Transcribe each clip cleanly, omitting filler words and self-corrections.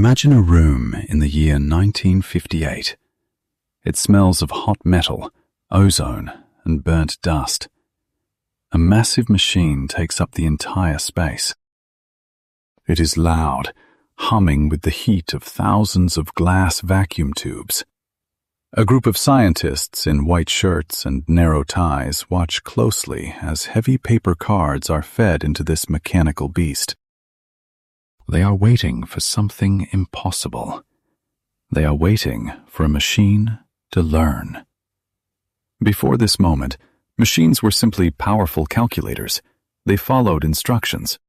Imagine a room in the year 1958. It smells of hot metal, ozone, and burnt dust. A massive machine takes up the entire space. It is loud, humming with the heat of thousands of glass vacuum tubes. A group of scientists in white shirts and narrow ties watch closely as heavy paper cards are fed into this mechanical beast. They are waiting for something impossible. They are waiting for a machine to learn. Before this moment, machines were simply powerful calculators. They followed instructions.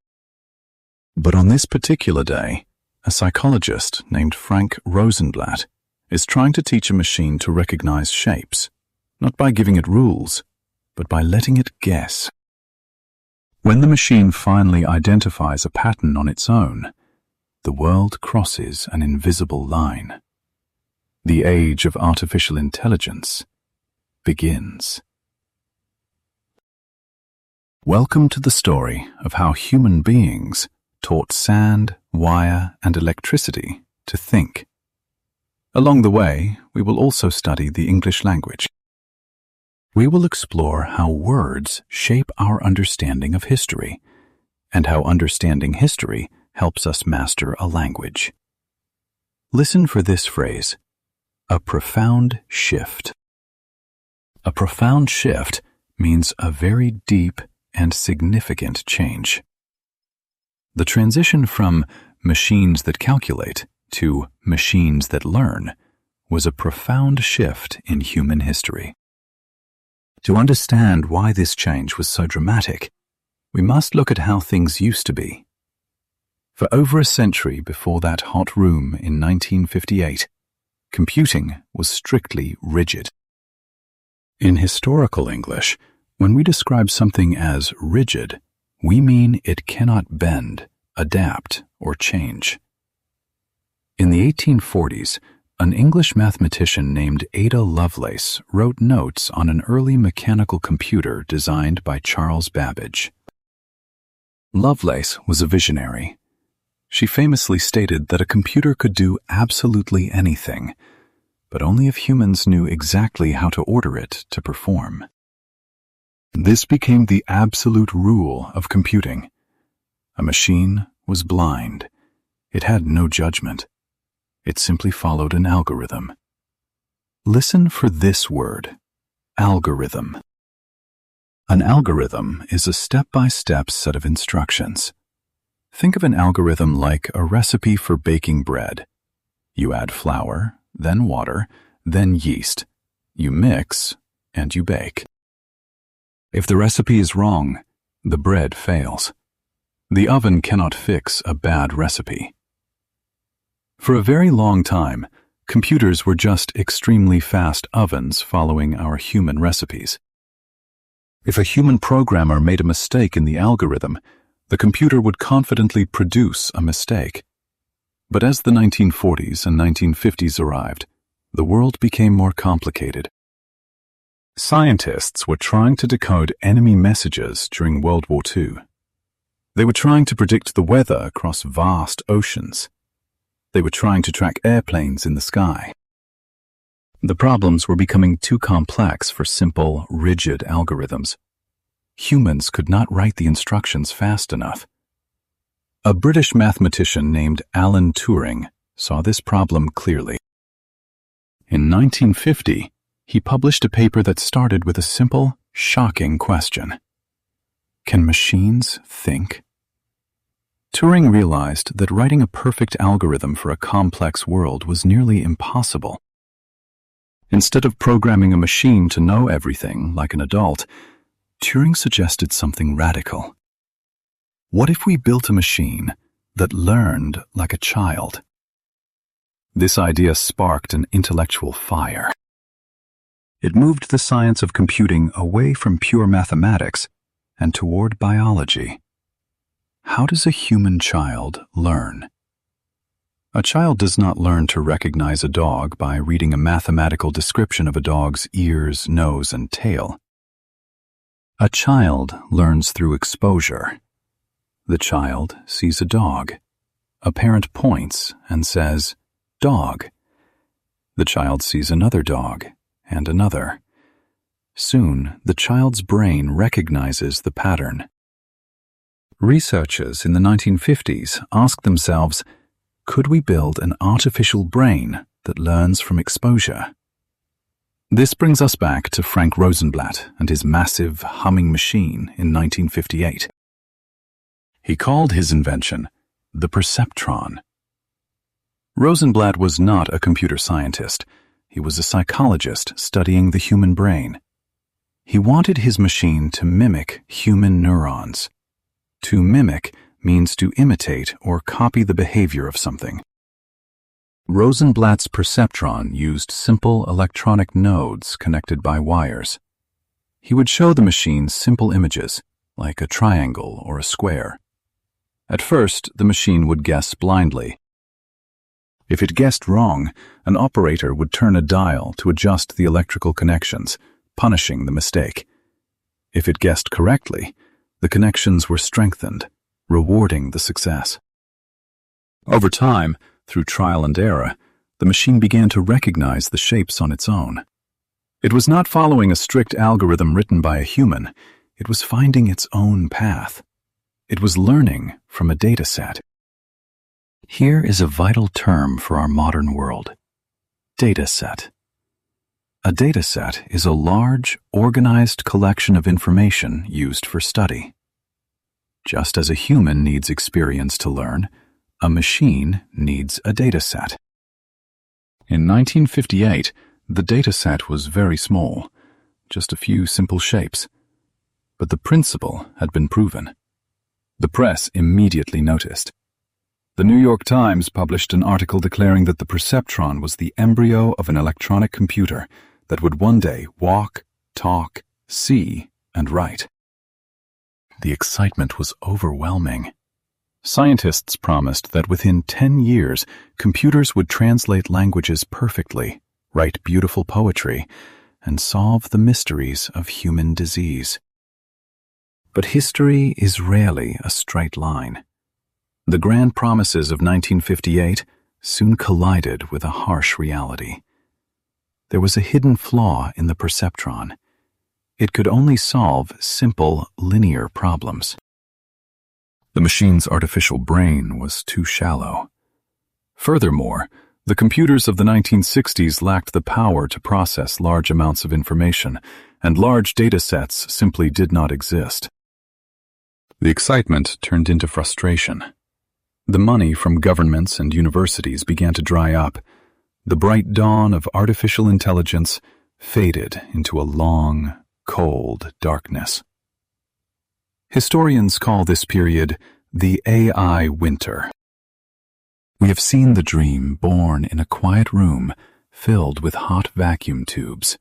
But on this particular day, a psychologist named Frank Rosenblatt is trying to teach a machine to recognize shapes, not by giving it rules, but by letting it guess. When the machine finally identifies a pattern on its own, the world crosses an invisible line. The age of artificial intelligence begins. Welcome to the story of how human beings taught sand, wire, and electricity to think. Along the way, we will also study the English language. We will explore how words shape our understanding of history, and how understanding history helps us master a language. Listen for this phrase: a profound shift. A profound shift means a very deep and significant change. The transition from machines that calculate to machines that learn was a profound shift in human history. To understand why this change was so dramatic, we must look at how things used to be. For over a century before that hot room in 1958, computing was strictly rigid. In historical English, when we describe something as rigid, we mean it cannot bend, adapt, or change. In the 1840s, an English mathematician named Ada Lovelace wrote notes on an early mechanical computer designed by Charles Babbage. Lovelace was a visionary. She famously stated that a computer could do absolutely anything, but only if humans knew exactly how to order it to perform. This became the absolute rule of computing. A machine was blind. It had no judgment. It simply followed an algorithm. Listen for this word: algorithm. An algorithm is a step-by-step set of instructions. Think of an algorithm like a recipe for baking bread. You add flour, then water, then yeast. You mix, and you bake. If the recipe is wrong, the bread fails. The oven cannot fix a bad recipe. For a very long time, computers were just extremely fast ovens following our human recipes. If a human programmer made a mistake in the algorithm, the computer would confidently produce a mistake. But as the 1940s and 1950s arrived, the world became more complicated. Scientists were trying to decode enemy messages during World War II. They were trying to predict the weather across vast oceans. They were trying to track airplanes in the sky. The problems were becoming too complex for simple, rigid algorithms. Humans could not write the instructions fast enough. A British mathematician named Alan Turing saw this problem clearly. In 1950, he published a paper that started with a simple, shocking question: can machines think? Turing realized that writing a perfect algorithm for a complex world was nearly impossible. Instead of programming a machine to know everything like an adult, Turing suggested something radical. What if we built a machine that learned like a child? This idea sparked an intellectual fire. It moved the science of computing away from pure mathematics and toward biology. How does a human child learn? A child does not learn to recognize a dog by reading a mathematical description of a dog's ears, nose, and tail. A child learns through exposure. The child sees a dog, a parent points and says, "Dog." The child sees another dog and another. Soon, the child's brain recognizes the pattern. Researchers in the 1950s asked themselves, could we build an artificial brain that learns from exposure? This brings us back to Frank Rosenblatt and his massive humming machine in 1958. He called his invention the perceptron. Rosenblatt was not a computer scientist. He was a psychologist studying the human brain. He wanted his machine to mimic human neurons. To mimic means to imitate or copy the behavior of something. Rosenblatt's perceptron used simple electronic nodes connected by wires. He would show the machine simple images, like a triangle or a square. At first, the machine would guess blindly. If it guessed wrong, an operator would turn a dial to adjust the electrical connections, punishing the mistake. If it guessed correctly, the connections were strengthened, rewarding the success. Over time, through trial and error, the machine began to recognize the shapes on its own. It was not following a strict algorithm written by a human. It was finding its own path. It was learning from a data set. Here is a vital term for our modern world: data set. A data set is a large, organized collection of information used for study. Just as a human needs experience to learn, a machine needs a data set. In 1958, the data set was very small, just a few simple shapes. But the principle had been proven. The press immediately noticed. The New York Times published an article declaring that the perceptron was the embryo of an electronic computer that would one day walk, talk, see, and write. The excitement was overwhelming. Scientists promised that within 10 years, computers would translate languages perfectly, write beautiful poetry, and solve the mysteries of human disease. But history is rarely a straight line. The grand promises of 1958 soon collided with a harsh reality. There was a hidden flaw in the perceptron. It could only solve simple, linear problems. The machine's artificial brain was too shallow. Furthermore, the computers of the 1960s lacked the power to process large amounts of information, and large data sets simply did not exist. The excitement turned into frustration. The money from governments and universities began to dry up. The bright dawn of artificial intelligence faded into a long, cold darkness. Historians call this period the AI winter. We have seen the dream born in a quiet room filled with hot vacuum tubes.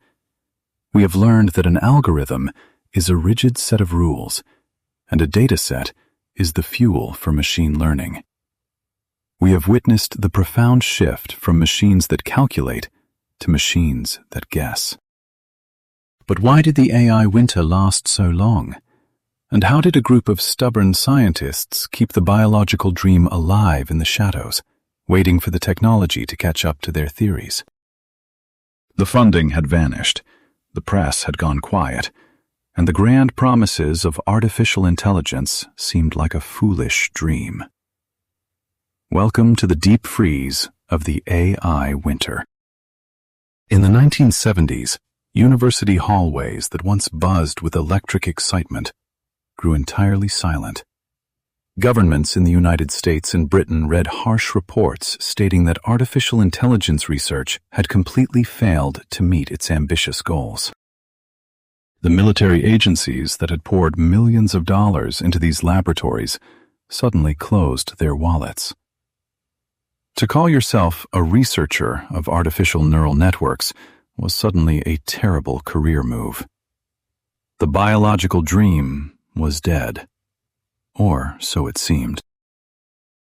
We have learned that an algorithm is a rigid set of rules, and a data set is the fuel for machine learning. We have witnessed the profound shift from machines that calculate to machines that guess. But why did the AI winter last so long? And how did a group of stubborn scientists keep the biological dream alive in the shadows, waiting for the technology to catch up to their theories? The funding had vanished, the press had gone quiet, and the grand promises of artificial intelligence seemed like a foolish dream. Welcome to the deep freeze of the AI winter. In the 1970s, university hallways that once buzzed with electric excitement grew entirely silent. Governments in the United States and Britain read harsh reports stating that artificial intelligence research had completely failed to meet its ambitious goals. The military agencies that had poured millions of dollars into these laboratories suddenly closed their wallets. To call yourself a researcher of artificial neural networks was suddenly a terrible career move. The biological dream was dead, or so it seemed.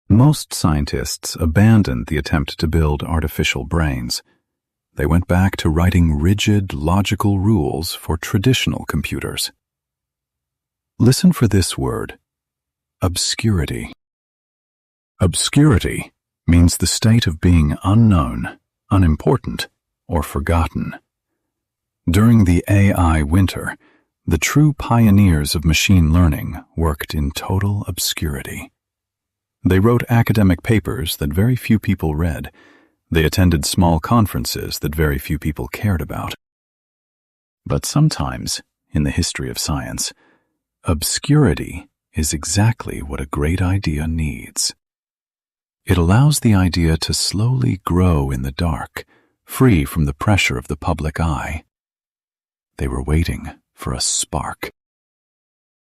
Most scientists abandoned the attempt to build artificial brains. They went back to writing rigid, logical rules for traditional computers. Listen for this word: obscurity. Obscurity means the state of being unknown, unimportant, or forgotten. During the AI winter, the true pioneers of machine learning worked in total obscurity. They wrote academic papers that very few people read. They attended small conferences that very few people cared about. But sometimes, in the history of science, obscurity is exactly what a great idea needs. It allows the idea to slowly grow in the dark, free from the pressure of the public eye. They were waiting for a spark.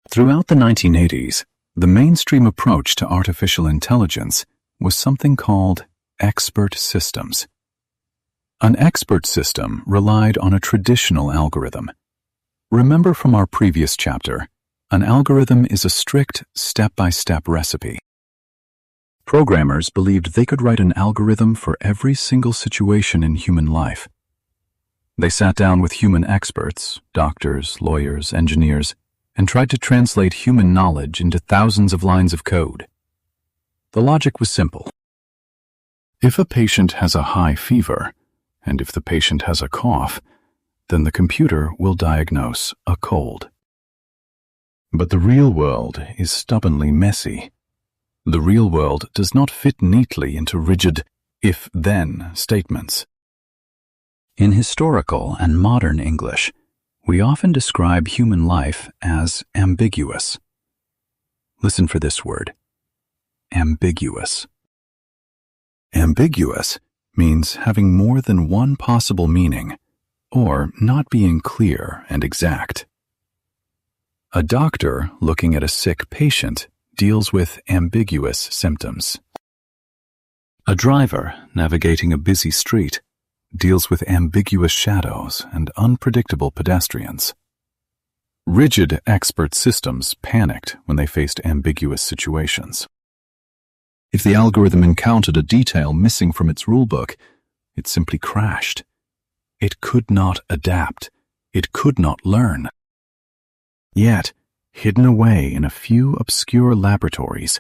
Throughout the 1980s, the mainstream approach to artificial intelligence was something called expert systems. An expert system relied on a traditional algorithm. Remember from our previous chapter, an algorithm is a strict step-by-step recipe. Programmers believed they could write an algorithm for every single situation in human life. They sat down with human experts, doctors, lawyers, engineers, and tried to translate human knowledge into thousands of lines of code. The logic was simple. If a patient has a high fever, and if the patient has a cough, then the computer will diagnose a cold. But the real world is stubbornly messy. The real world does not fit neatly into rigid if-then statements. In historical and modern English, we often describe human life as ambiguous. Listen for this word, ambiguous. Ambiguous means having more than one possible meaning, or not being clear and exact. A doctor looking at a sick patient deals with ambiguous symptoms. A driver navigating a busy street deals with ambiguous shadows and unpredictable pedestrians. Rigid expert systems panicked when they faced ambiguous situations. If the algorithm encountered a detail missing from its rulebook, it simply crashed. It could not adapt. It could not learn. Yet, hidden away in a few obscure laboratories,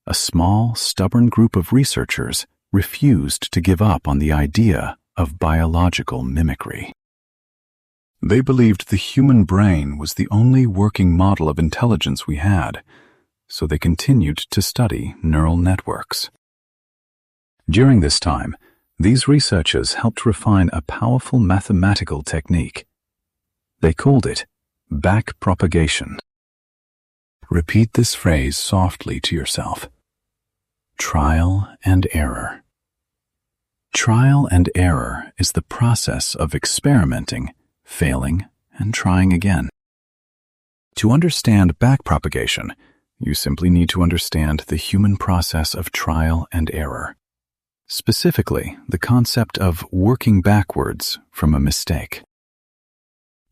a small, stubborn group of researchers refused to give up on the idea of biological mimicry. They believed the human brain was the only working model of intelligence we had, so they continued to study neural networks. During this time, these researchers helped refine a powerful mathematical technique. They called it backpropagation. Repeat this phrase softly to yourself. Trial and error. Trial and error is the process of experimenting, failing, and trying again. To understand backpropagation, you simply need to understand the human process of trial and error. Specifically, the concept of working backwards from a mistake.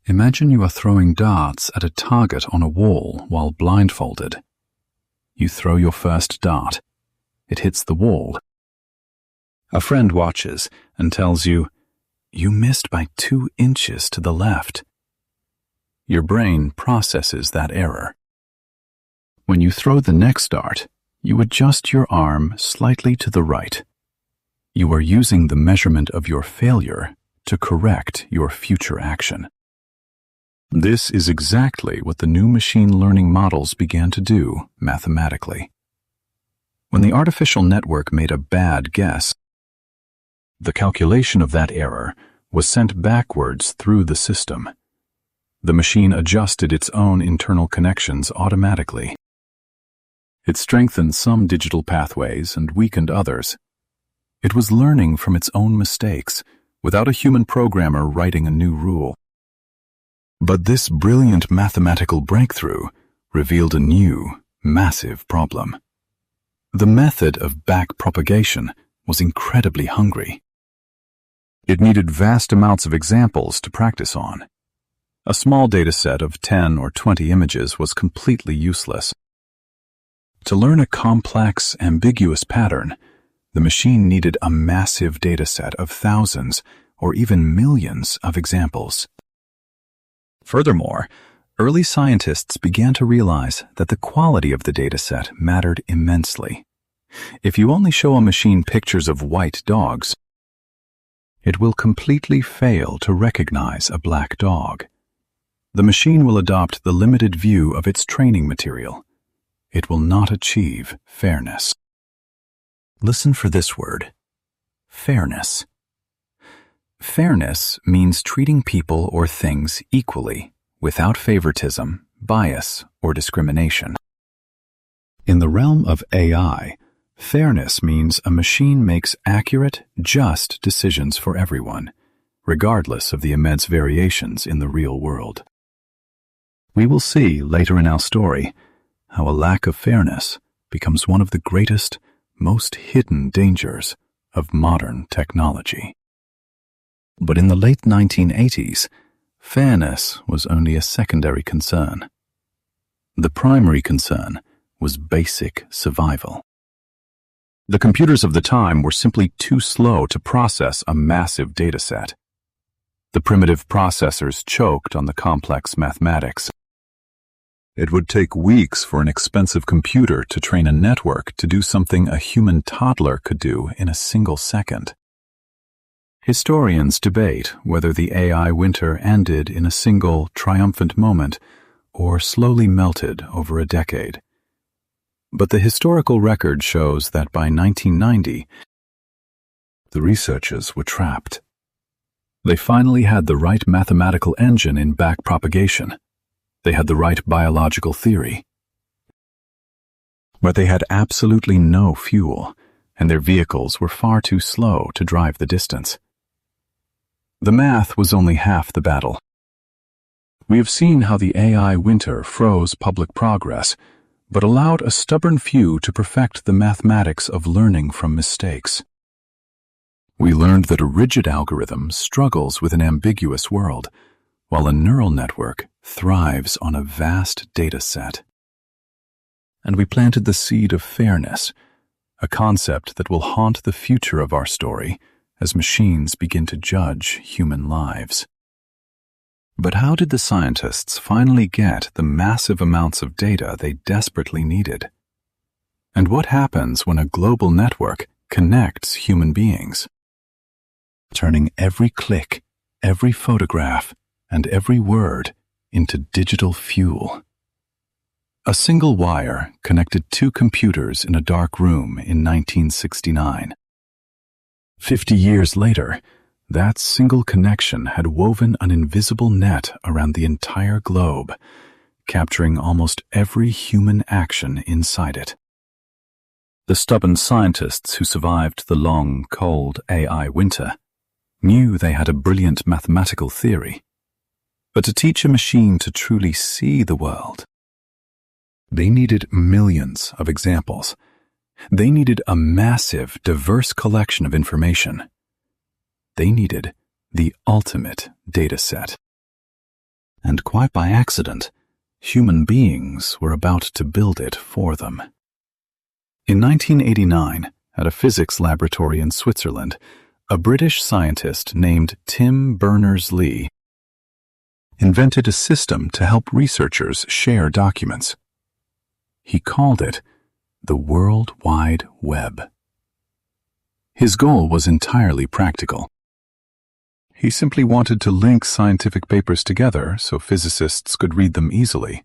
Imagine you are throwing darts at a target on a wall while blindfolded. You throw your first dart. It hits the wall. A friend watches and tells you, "You missed by 2 inches to the left." Your brain processes that error. When you throw the next dart, you adjust your arm slightly to the right. You are using the measurement of your failure to correct your future action. This is exactly what the new machine learning models began to do mathematically. When the artificial network made a bad guess, the calculation of that error was sent backwards through the system. The machine adjusted its own internal connections automatically. It strengthened some digital pathways and weakened others. It was learning from its own mistakes, without a human programmer writing a new rule. But this brilliant mathematical breakthrough revealed a new, massive problem. The method of backpropagation was incredibly hungry. It needed vast amounts of examples to practice on. A small dataset of 10 or 20 images was completely useless. To learn a complex, ambiguous pattern, the machine needed a massive dataset of thousands or even millions of examples. Furthermore, early scientists began to realize that the quality of the dataset mattered immensely. If you only show a machine pictures of white dogs, it will completely fail to recognize a black dog. The machine will adopt the limited view of its training material. It will not achieve fairness. Listen for this word: fairness. Fairness means treating people or things equally, without favoritism, bias, or discrimination. In the realm of AI, fairness means a machine makes accurate, just decisions for everyone, regardless of the immense variations in the real world. We will see later in our story how a lack of fairness becomes one of the greatest, most hidden dangers of modern technology. But in the late 1980s, fairness was only a secondary concern. The primary concern was basic survival. The computers of the time were simply too slow to process a massive dataset. The primitive processors choked on the complex mathematics. It would take weeks for an expensive computer to train a network to do something a human toddler could do in a single second. Historians debate whether the AI winter ended in a single, triumphant moment or slowly melted over a decade. But the historical record shows that by 1990, the researchers were trapped. They finally had the right mathematical engine in backpropagation. They had the right biological theory. But they had absolutely no fuel, and their vehicles were far too slow to drive the distance. The math was only half the battle. We have seen how the AI winter froze public progress, but allowed a stubborn few to perfect the mathematics of learning from mistakes. We learned that a rigid algorithm struggles with an ambiguous world, while a neural network thrives on a vast data set. And we planted the seed of fairness, a concept that will haunt the future of our story as machines begin to judge human lives. But how did the scientists finally get the massive amounts of data they desperately needed? And what happens when a global network connects human beings, turning every click, every photograph, and every word into digital fuel? A single wire connected two computers in a dark room in 1969. 50 years later, that single connection had woven an invisible net around the entire globe, capturing almost every human action inside it. The stubborn scientists who survived the long, cold AI winter knew they had a brilliant mathematical theory. But to teach a machine to truly see the world, they needed millions of examples. They needed a massive, diverse collection of information. They needed the ultimate data set. And quite by accident, human beings were about to build it for them. In 1989, at a physics laboratory in Switzerland, a British scientist named Tim Berners-Lee invented a system to help researchers share documents. He called it the World Wide Web. His goal was entirely practical. He simply wanted to link scientific papers together so physicists could read them easily.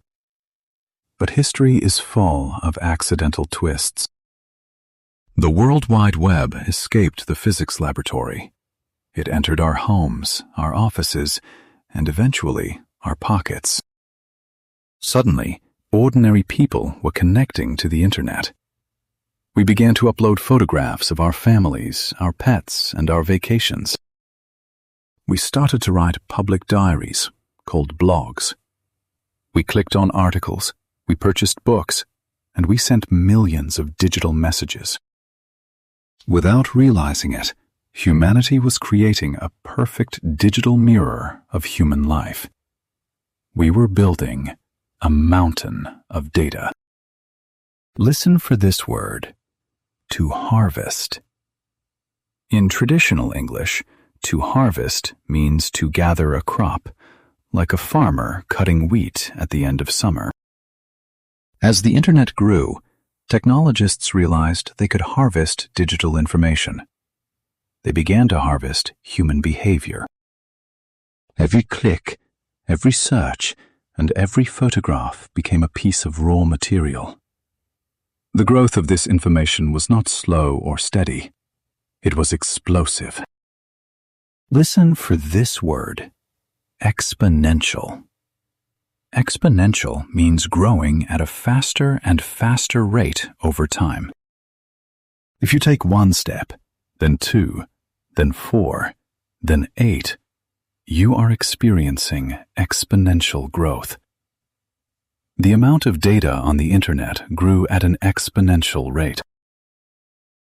But history is full of accidental twists. The World Wide Web escaped the physics laboratory. It entered our homes, our offices, and eventually our pockets. Suddenly, ordinary people were connecting to the internet. We began to upload photographs of our families, our pets, and our vacations. We started to write public diaries, called blogs. We clicked on articles, we purchased books, and we sent millions of digital messages. Without realizing it, humanity was creating a perfect digital mirror of human life. We were building a mountain of data. Listen for this word: to harvest. In traditional English, to harvest means to gather a crop, like a farmer cutting wheat at the end of summer. As the internet grew, technologists realized they could harvest digital information. They began to harvest human behavior. Every click, every search, and every photograph became a piece of raw material. The growth of this information was not slow or steady. It was explosive. Listen for this word: exponential. Exponential means growing at a faster and faster rate over time. If you take one step, then two, then four, then 8, you are experiencing exponential growth. The amount of data on the internet grew at an exponential rate.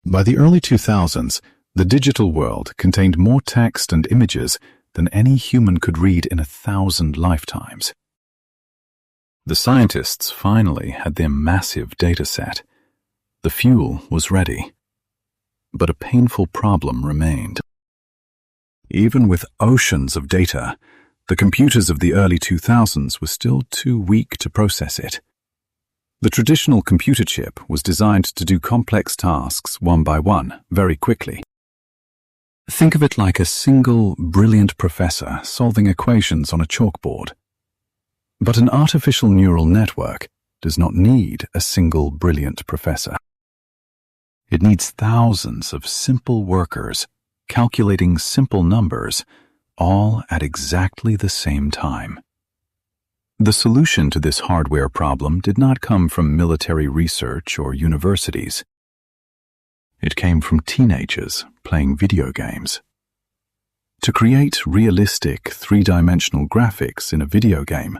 By the early 2000s, the digital world contained more text and images than any human could read in 1,000 lifetimes. The scientists finally had their massive data set. The fuel was ready. But a painful problem remained. Even with oceans of data, the computers of the early 2000s were still too weak to process it. The traditional computer chip was designed to do complex tasks one by one, very quickly. Think of it like a single, brilliant professor solving equations on a chalkboard. But an artificial neural network does not need a single brilliant professor. It needs thousands of simple workers calculating simple numbers, all at exactly the same time. The solution to this hardware problem did not come from military research or universities. It came from teenagers playing video games. To create realistic three-dimensional graphics in a video game,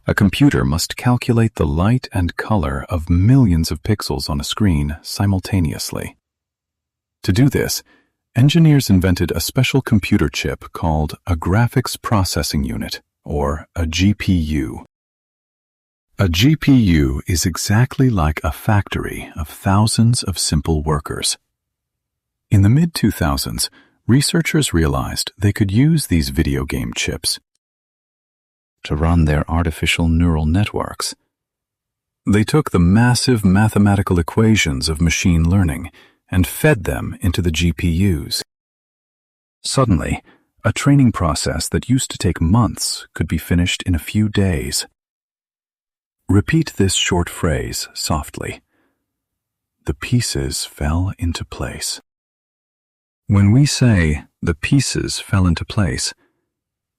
a computer must calculate the light and color of millions of pixels on a screen simultaneously. To do this, engineers invented a special computer chip called a graphics processing unit, or a GPU. A GPU is exactly like a factory of thousands of simple workers. In the mid-2000s, researchers realized they could use these video game chips to run their artificial neural networks. They took the massive mathematical equations of machine learning and fed them into the GPUs. Suddenly, a training process that used to take months could be finished in a few days. Repeat this short phrase softly. The pieces fell into place. When we say the pieces fell into place,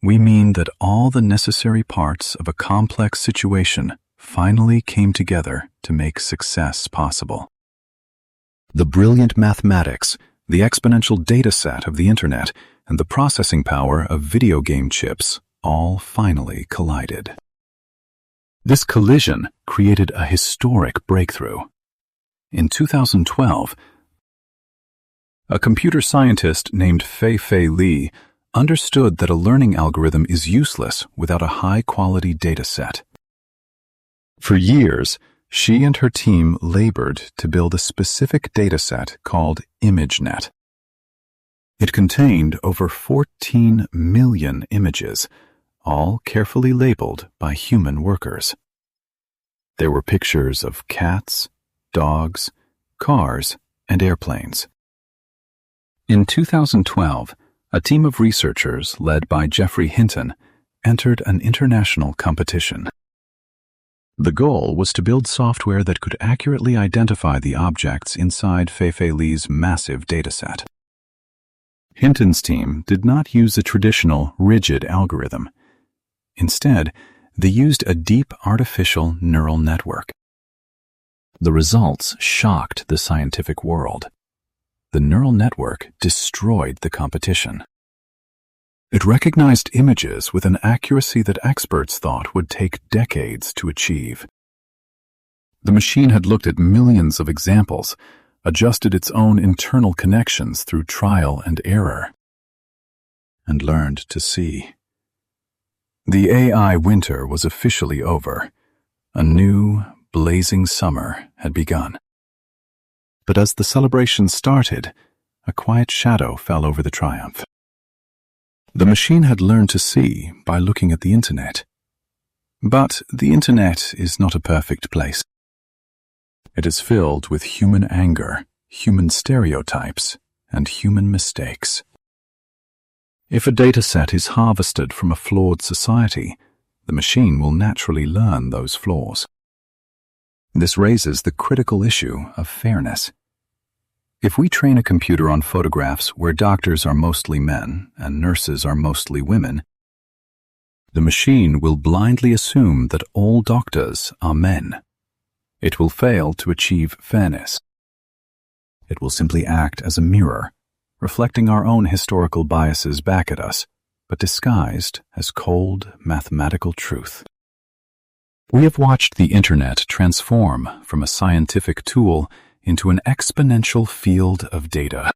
we mean that all the necessary parts of a complex situation finally came together to make success possible. The brilliant mathematics, the exponential data set of the internet, and the processing power of video game chips all finally collided. This collision created a historic breakthrough. In 2012, a computer scientist named Fei Li understood that a learning algorithm is useless without a high-quality data set. For years, she and her team labored to build a specific data set called ImageNet. It contained over 14 million images, all carefully labeled by human workers. There were pictures of cats, dogs, cars, and airplanes. In 2012, a team of researchers led by Geoffrey Hinton entered an international competition. The goal was to build software that could accurately identify the objects inside Fei Li's massive dataset. Hinton's team did not use a traditional, rigid algorithm. Instead, they used a deep artificial neural network. The results shocked the scientific world. The neural network destroyed the competition. It recognized images with an accuracy that experts thought would take decades to achieve. The machine had looked at millions of examples, adjusted its own internal connections through trial and error, and learned to see. The AI winter was officially over. A new, blazing summer had begun. But as the celebration started, a quiet shadow fell over the triumph. The machine had learned to see by looking at the internet. But the internet is not a perfect place. It is filled with human anger, human stereotypes, and human mistakes. If a dataset is harvested from a flawed society, the machine will naturally learn those flaws. This raises the critical issue of fairness. If we train a computer on photographs where doctors are mostly men and nurses are mostly women, the machine will blindly assume that all doctors are men. It will fail to achieve fairness. It will simply act as a mirror, reflecting our own historical biases back at us, but disguised as cold mathematical truth. We have watched the internet transform from a scientific tool into an exponential field of data.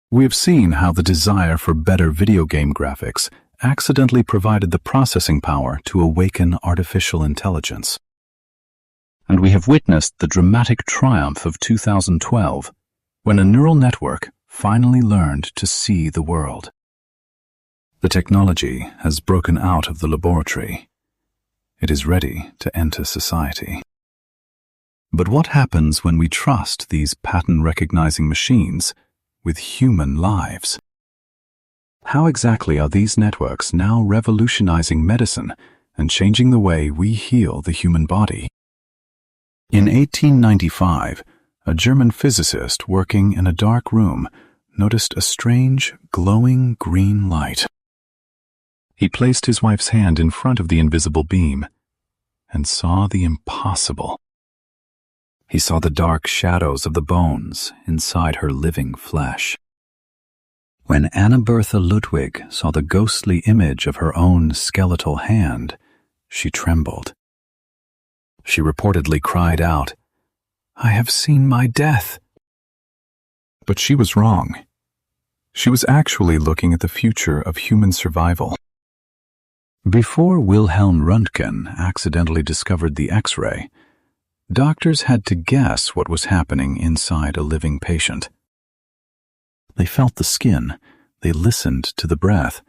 We have seen how the desire for better video game graphics accidentally provided the processing power to awaken artificial intelligence. And we have witnessed the dramatic triumph of 2012, when a neural network finally learned to see the world. The technology has broken out of the laboratory. It is ready to enter society. But what happens when we trust these pattern-recognizing machines with human lives? How exactly are these networks now revolutionizing medicine and changing the way we heal the human body? In 1895, a German physicist working in a dark room noticed a strange, glowing green light. He placed his wife's hand in front of the invisible beam and saw the impossible. He saw the dark shadows of the bones inside her living flesh. When Anna Bertha Ludwig saw the ghostly image of her own skeletal hand, she trembled. She reportedly cried out, "I have seen my death." But she was wrong. She was actually looking at the future of human survival. Before Wilhelm Röntgen accidentally discovered the X-ray, doctors had to guess what was happening inside a living patient. They felt the skin, they listened to the breath,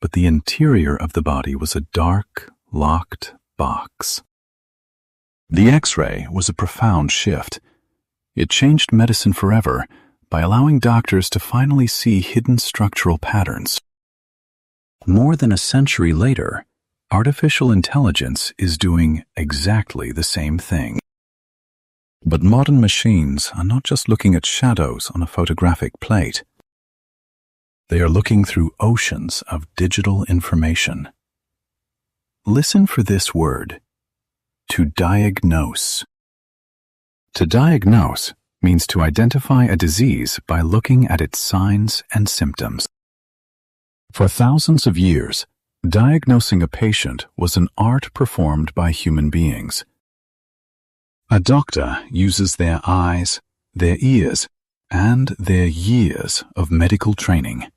but the interior of the body was a dark, locked box. The X-ray was a profound shift. It changed medicine forever by allowing doctors to finally see hidden structural patterns. More than a century later, artificial intelligence is doing exactly the same thing. But modern machines are not just looking at shadows on a photographic plate. They are looking through oceans of digital information. Listen for this word: to diagnose. To diagnose means to identify a disease by looking at its signs and symptoms. For thousands of years, diagnosing a patient was an art performed by human beings. A doctor uses their eyes, their ears, and their years of medical training.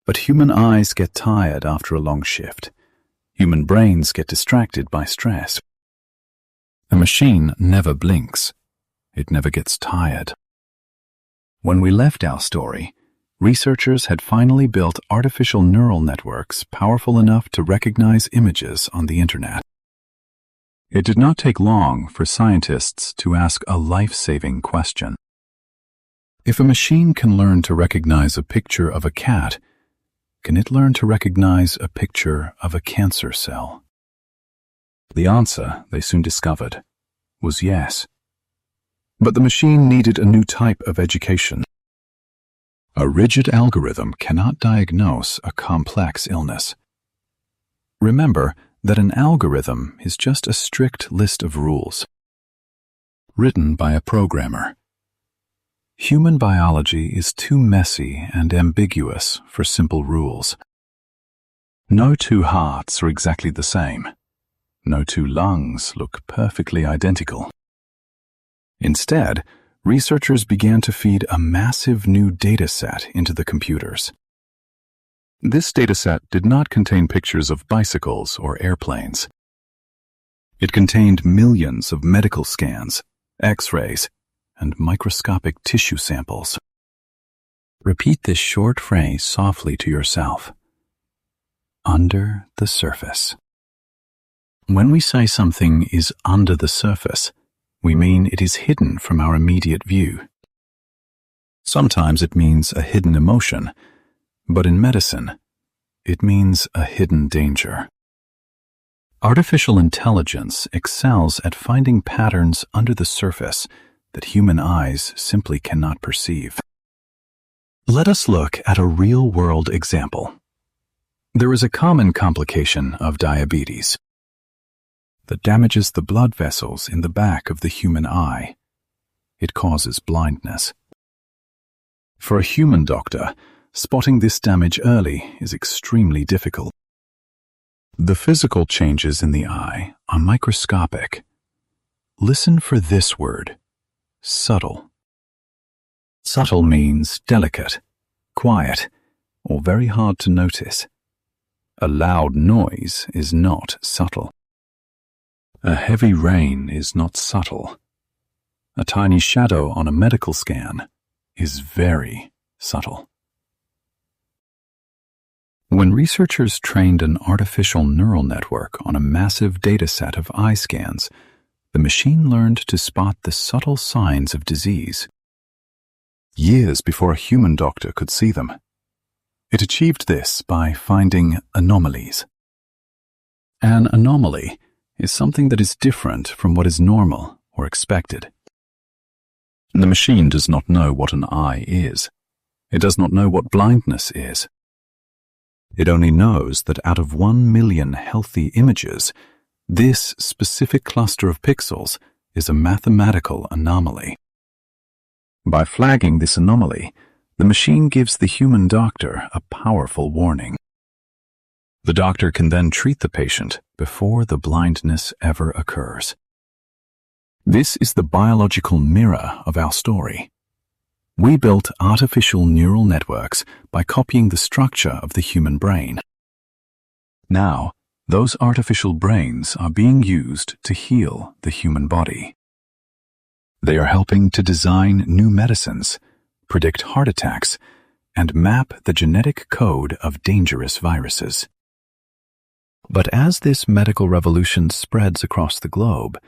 But human eyes get tired after a long shift. Human brains get distracted by stress. A machine never blinks. It never gets tired. When we left our story, researchers had finally built artificial neural networks powerful enough to recognize images on the internet. It did not take long for scientists to ask a life-saving question. If a machine can learn to recognize a picture of a cat, can it learn to recognize a picture of a cancer cell? The answer, they soon discovered, was yes. But the machine needed a new type of education. A rigid algorithm cannot diagnose a complex illness. Remember that an algorithm is just a strict list of rules, written by a programmer. Human biology is too messy and ambiguous for simple rules. No two hearts are exactly the same. No two lungs look perfectly identical. Instead, researchers began to feed a massive new dataset into the computers. This dataset did not contain pictures of bicycles or airplanes. It contained millions of medical scans, X-rays, and microscopic tissue samples. Repeat this short phrase softly to yourself. Under the surface. When we say something is under the surface, we mean it is hidden from our immediate view. Sometimes it means a hidden emotion, but in medicine, it means a hidden danger. Artificial intelligence excels at finding patterns under the surface that human eyes simply cannot perceive. Let us look at a real-world example. There is a common complication of diabetes that damages the blood vessels in the back of the human eye. It causes blindness. For a human doctor, spotting this damage early is extremely difficult. The physical changes in the eye are microscopic. Listen for this word: subtle. Subtle means delicate, quiet, or very hard to notice. A loud noise is not subtle. A heavy rain is not subtle. A tiny shadow on a medical scan is very subtle. When researchers trained an artificial neural network on a massive dataset of eye scans, the machine learned to spot the subtle signs of disease years before a human doctor could see them. It achieved this by finding anomalies. An anomaly is something that is different from what is normal or expected. The machine does not know what an eye is. It does not know what blindness is. It only knows that out of 1 million healthy images, this specific cluster of pixels is a mathematical anomaly. By flagging this anomaly, the machine gives the human doctor a powerful warning. The doctor can then treat the patient before the blindness ever occurs. This is the biological mirror of our story. We built artificial neural networks by copying the structure of the human brain. Now, those artificial brains are being used to heal the human body. They are helping to design new medicines, predict heart attacks, and map the genetic code of dangerous viruses. But as this medical revolution spreads across the globe,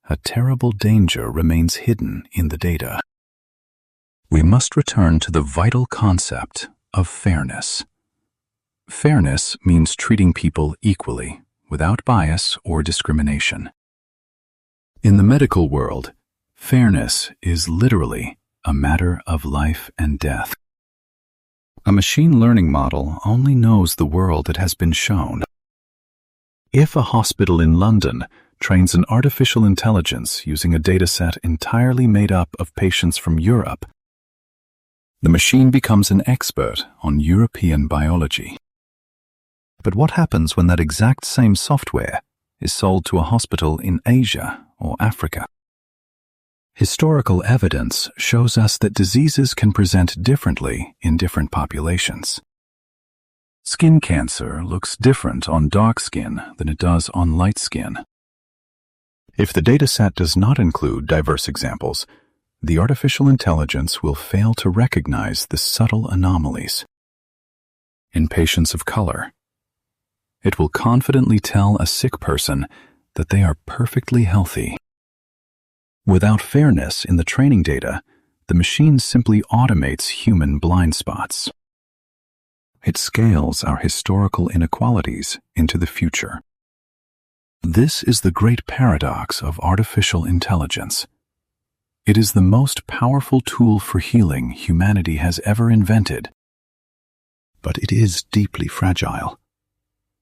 a terrible danger remains hidden in the data. We must return to the vital concept of fairness. Fairness means treating people equally, without bias or discrimination. In the medical world, fairness is literally a matter of life and death. A machine learning model only knows the world it has been shown. If a hospital in London trains an artificial intelligence using a dataset entirely made up of patients from Europe, the machine becomes an expert on European biology. But what happens when that exact same software is sold to a hospital in Asia or Africa? Historical evidence shows us that diseases can present differently in different populations. Skin cancer looks different on dark skin than it does on light skin. If the dataset does not include diverse examples, the artificial intelligence will fail to recognize the subtle anomalies. In patients of color, it will confidently tell a sick person that they are perfectly healthy. Without fairness in the training data, the machine simply automates human blind spots. It scales our historical inequalities into the future. This is the great paradox of artificial intelligence. It is the most powerful tool for healing humanity has ever invented. But it is deeply fragile.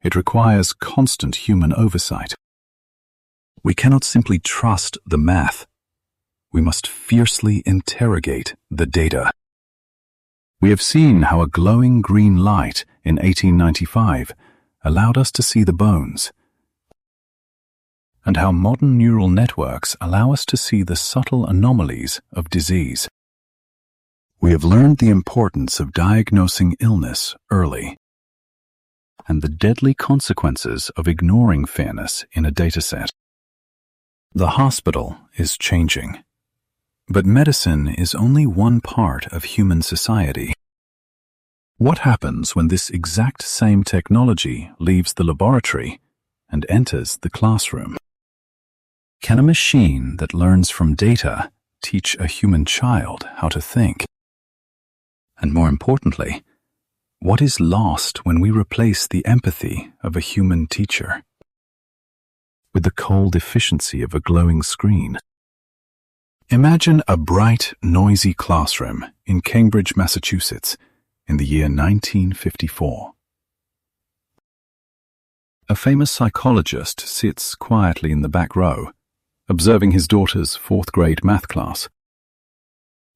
It requires constant human oversight. We cannot simply trust the math. We must fiercely interrogate the data. We have seen how a glowing green light in 1895 allowed us to see the bones, and how modern neural networks allow us to see the subtle anomalies of disease. We have learned the importance of diagnosing illness early, and the deadly consequences of ignoring fairness in a dataset. The hospital is changing, but medicine is only one part of human society. What happens when this exact same technology leaves the laboratory and enters the classroom? Can a machine that learns from data teach a human child how to think? And more importantly, what is lost when we replace the empathy of a human teacher with the cold efficiency of a glowing screen? Imagine a bright, noisy classroom in Cambridge, Massachusetts, in the year 1954. A famous psychologist sits quietly in the back row, observing his daughter's fourth-grade math class.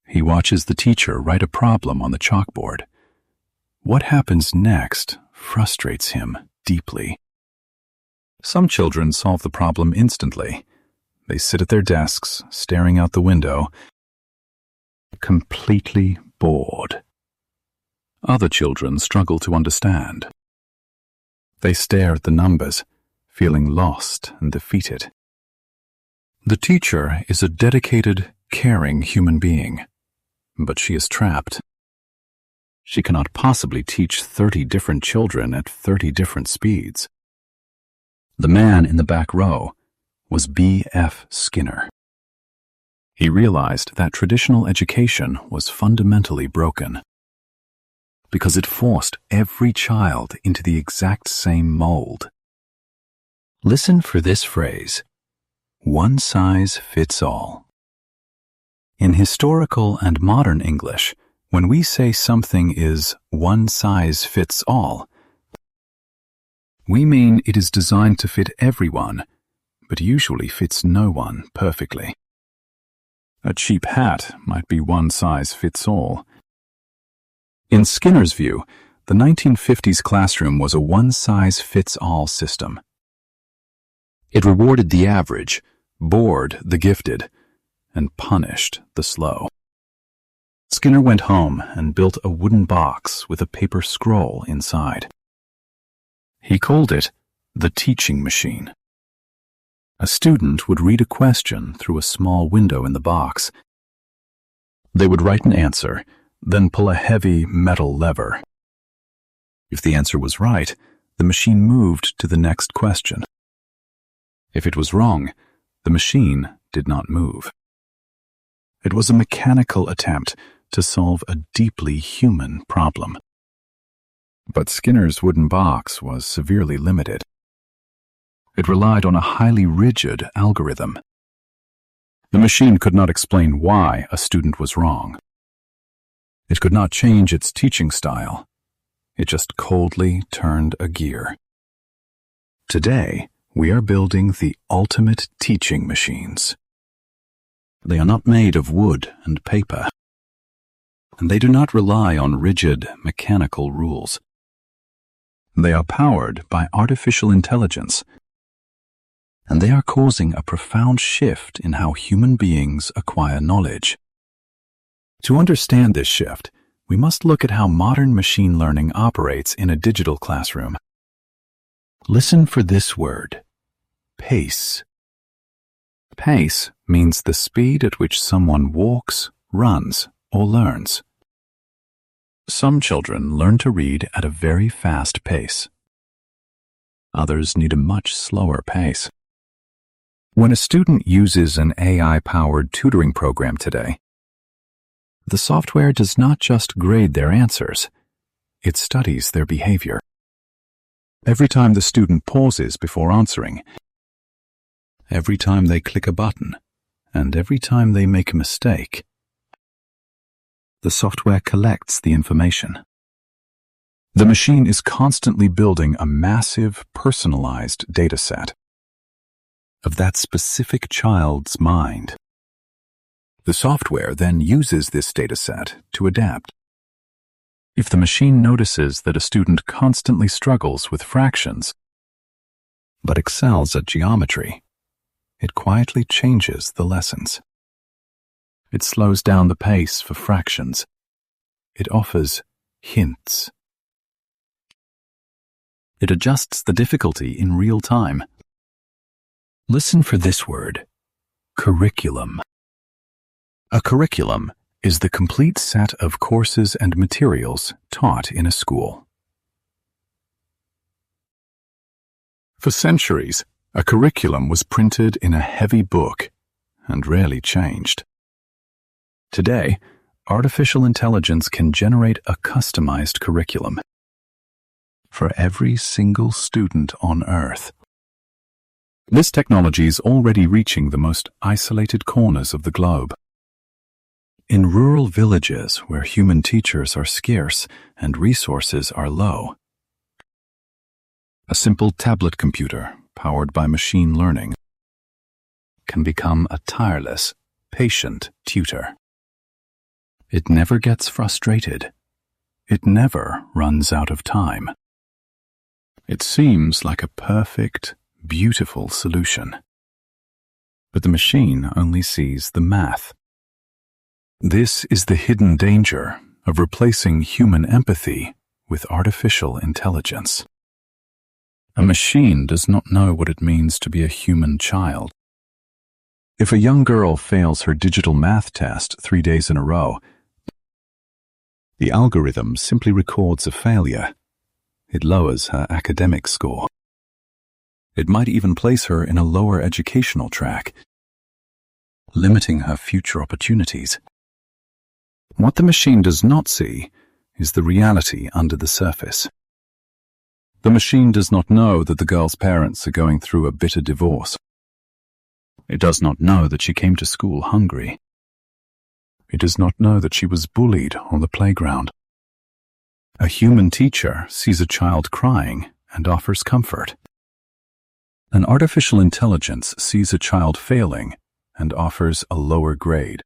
He watches the teacher write a problem on the chalkboard. What happens next frustrates him deeply. Some children solve the problem instantly. They sit at their desks, staring out the window, completely bored. Other children struggle to understand. They stare at the numbers, feeling lost and defeated. The teacher is a dedicated, caring human being, but she is trapped. She cannot possibly teach 30 different children at 30 different speeds. The man in the back row was B.F. Skinner. He realized that traditional education was fundamentally broken because it forced every child into the exact same mold. Listen for this phrase: one size fits all. In historical and modern English, when we say something is one size fits all, we mean it is designed to fit everyone, but usually fits no one perfectly. A cheap hat might be one size fits all. In Skinner's view, the 1950s classroom was a one-size-fits-all system. It rewarded the average, bored the gifted, and punished the slow. Skinner went home and built a wooden box with a paper scroll inside. He called it the teaching machine. A student would read a question through a small window in the box. They would write an answer, then pull a heavy metal lever. If the answer was right, the machine moved to the next question. If it was wrong, the machine did not move. It was a mechanical attempt to solve a deeply human problem. But Skinner's wooden box was severely limited. It relied on a highly rigid algorithm. The machine could not explain why a student was wrong. It could not change its teaching style. It just coldly turned a gear. Today, we are building the ultimate teaching machines. They are not made of wood and paper, and they do not rely on rigid mechanical rules. They are powered by artificial intelligence, and they are causing a profound shift in how human beings acquire knowledge. To understand this shift, we must look at how modern machine learning operates in a digital classroom. Listen for this word: pace. Pace means the speed at which someone walks, runs, or learns. Some children learn to read at a very fast pace. Others need a much slower pace. When a student uses an AI-powered tutoring program today, the software does not just grade their answers, it studies their behavior. Every time the student pauses before answering, every time they click a button, and every time they make a mistake, the software collects the information. The machine is constantly building a massive, personalized data set of that specific child's mind. The software then uses this data set to adapt. If the machine notices that a student constantly struggles with fractions, but excels at geometry, it quietly changes the lessons. It slows down the pace for fractions. It offers hints. It adjusts the difficulty in real time. Listen for this word: curriculum. A curriculum is the complete set of courses and materials taught in a school. For centuries, A curriculum was printed in a heavy book and rarely changed. Today, artificial intelligence can generate a customized curriculum for every single student on Earth. This technology is already reaching the most isolated corners of the globe. In rural villages where human teachers are scarce and resources are low, a simple tablet computer powered by machine learning can become a tireless, patient tutor. It never gets frustrated. It never runs out of time. It seems like a perfect, beautiful solution. But the machine only sees the math. This is the hidden danger of replacing human empathy with artificial intelligence. A machine does not know what it means to be a human child. If a young girl fails her digital math test 3 days in a row, the algorithm simply records a failure. It lowers her academic score. It might even place her in a lower educational track, limiting her future opportunities. What the machine does not see is the reality under the surface. The machine does not know that the girl's parents are going through a bitter divorce. It does not know that she came to school hungry. It does not know that she was bullied on the playground. A human teacher sees a child crying and offers comfort. An artificial intelligence sees a child failing and offers a lower grade.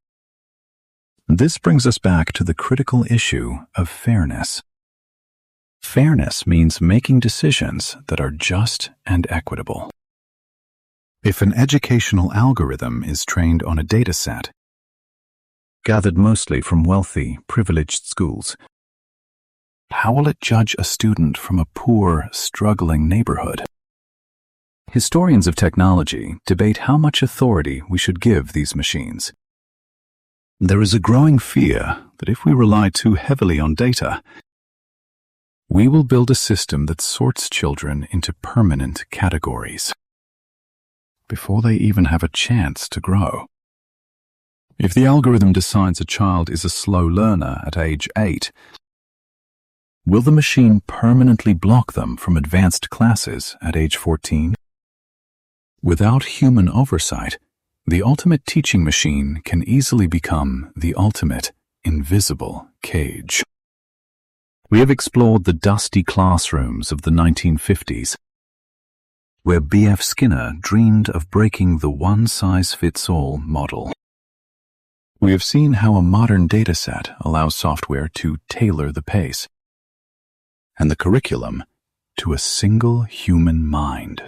This brings us back to the critical issue of fairness. Fairness means making decisions that are just and equitable. If an educational algorithm is trained on a dataset gathered mostly from wealthy, privileged schools, how will it judge a student from a poor, struggling neighborhood? Historians of technology debate how much authority we should give these machines. There is a growing fear that if we rely too heavily on data, we will build a system that sorts children into permanent categories before they even have a chance to grow. If the algorithm decides a child is a slow learner at age 8, will the machine permanently block them from advanced classes at age 14? Without human oversight, the ultimate teaching machine can easily become the ultimate invisible cage. We have explored the dusty classrooms of the 1950s, where B.F. Skinner dreamed of breaking the one-size-fits-all model. We have seen how a modern dataset allows software to tailor the pace and the curriculum to a single human mind.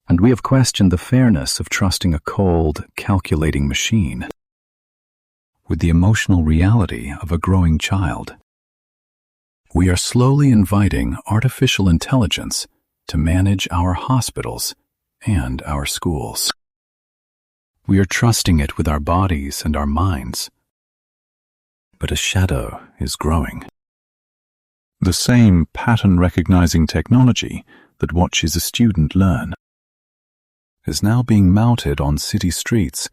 And we have questioned the fairness of trusting a cold, calculating machine with the emotional reality of a growing child. We are slowly inviting artificial intelligence to manage our hospitals and our schools. We are trusting it with our bodies and our minds. But a shadow is growing. The same pattern-recognizing technology that watches a student learn is now being mounted on city streets,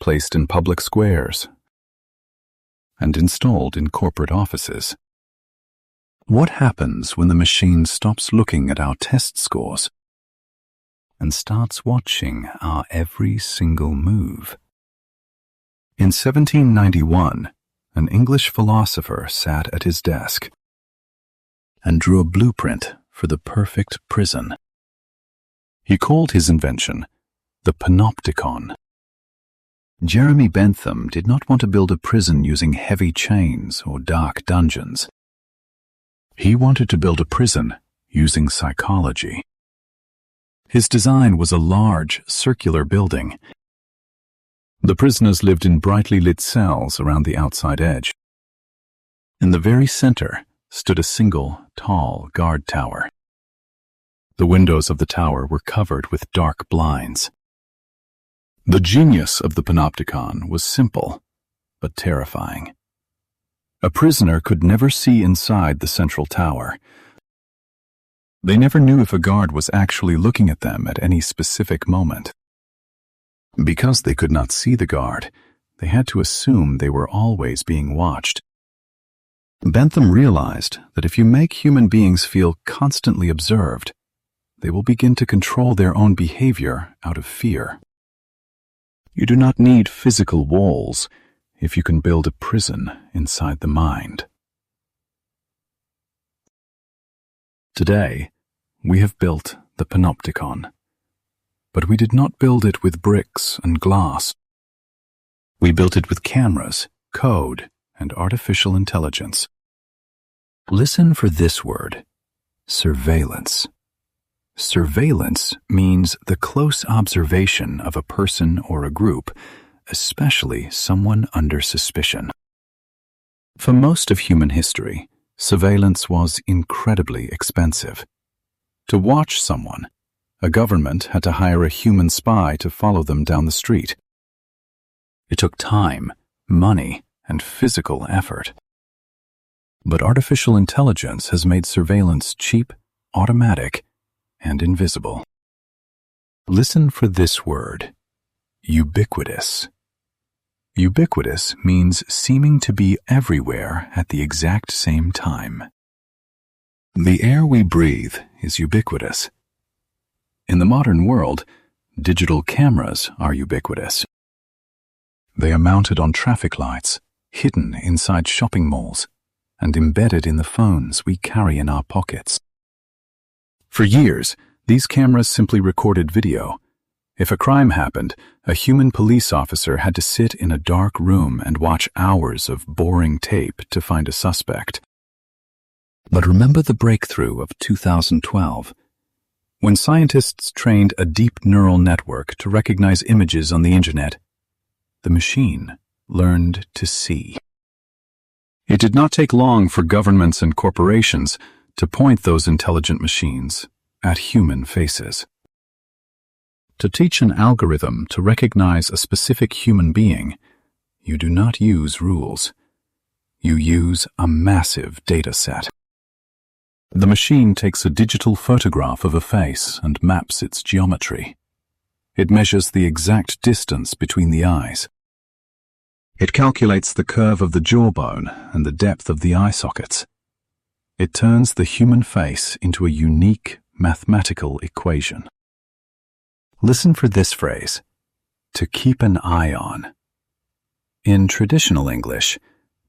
placed in public squares, and installed in corporate offices. What happens when the machine stops looking at our test scores and starts watching our every single move? In 1791, an English philosopher sat at his desk and drew a blueprint for the perfect prison. He called his invention the panopticon. Jeremy Bentham did not want to build a prison using heavy chains or dark dungeons. He wanted to build a prison using psychology. His design was a large, circular building. The prisoners lived in brightly lit cells around the outside edge. In the very center stood a single, tall guard tower. The windows of the tower were covered with dark blinds. The genius of the panopticon was simple, but terrifying. A prisoner could never see inside the central tower. They never knew if a guard was actually looking at them at any specific moment. Because they could not see the guard, they had to assume they were always being watched. Bentham realized that if you make human beings feel constantly observed, they will begin to control their own behavior out of fear. You do not need physical walls if you can build a prison inside the mind. Today, we have built the panopticon, but we did not build it with bricks and glass. We built it with cameras, code, and artificial intelligence. Listen for this word: surveillance. Surveillance means the close observation of a person or a group, especially someone under suspicion. For most of human history, surveillance was incredibly expensive. To watch someone, a government had to hire a human spy to follow them down the street. It took time, money, and physical effort. But artificial intelligence has made surveillance cheap, automatic, and invisible. Listen for this word: ubiquitous. Ubiquitous means seeming to be everywhere at the exact same time. The air we breathe is ubiquitous. In the modern world, digital cameras are ubiquitous. They are mounted on traffic lights, hidden inside shopping malls, and embedded in the phones we carry in our pockets. For years, these cameras simply recorded video. If a crime happened, a human police officer had to sit in a dark room and watch hours of boring tape to find a suspect. But remember the breakthrough of 2012, when scientists trained a deep neural network to recognize images on the internet. The machine learned to see. It did not take long for governments and corporations to point those intelligent machines at human faces. To teach an algorithm to recognize a specific human being, you do not use rules. You use a massive data set. The machine takes a digital photograph of a face and maps its geometry. It measures the exact distance between the eyes. It calculates the curve of the jawbone and the depth of the eye sockets. It turns the human face into a unique mathematical equation. Listen for this phrase: to keep an eye on. In traditional English,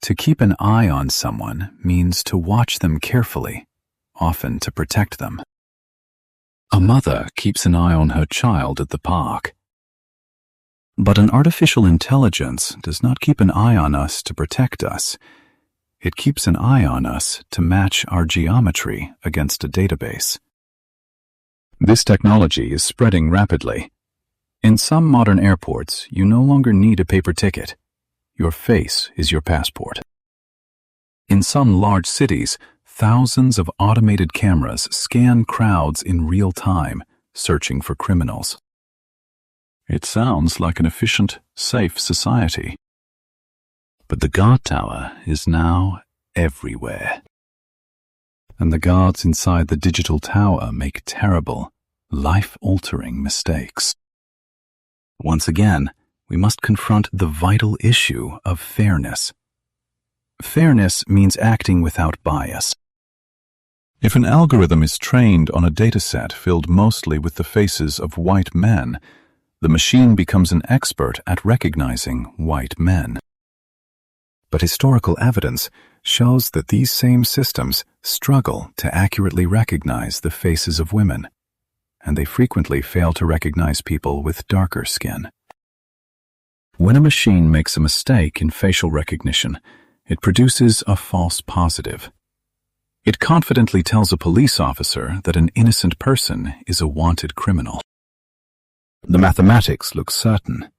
to keep an eye on someone means to watch them carefully, often to protect them. A mother keeps an eye on her child at the park. But an artificial intelligence does not keep an eye on us to protect us. It keeps an eye on us to match our geometry against a database. This technology is spreading rapidly. In some modern airports, you no longer need a paper ticket. Your face is your passport. In some large cities, thousands of automated cameras scan crowds in real time, searching for criminals. It sounds like an efficient, safe society. But the guard tower is now everywhere. And the guards inside the digital tower make terrible, life-altering mistakes. Once again, we must confront the vital issue of fairness. Fairness means acting without bias. If an algorithm is trained on a dataset filled mostly with the faces of white men, the machine becomes an expert at recognizing white men. But historical evidence shows that these same systems struggle to accurately recognize the faces of women, and they frequently fail to recognize people with darker skin. When a machine makes a mistake in facial recognition, it produces a false positive. It confidently tells a police officer that an innocent person is a wanted criminal. The mathematics look certain.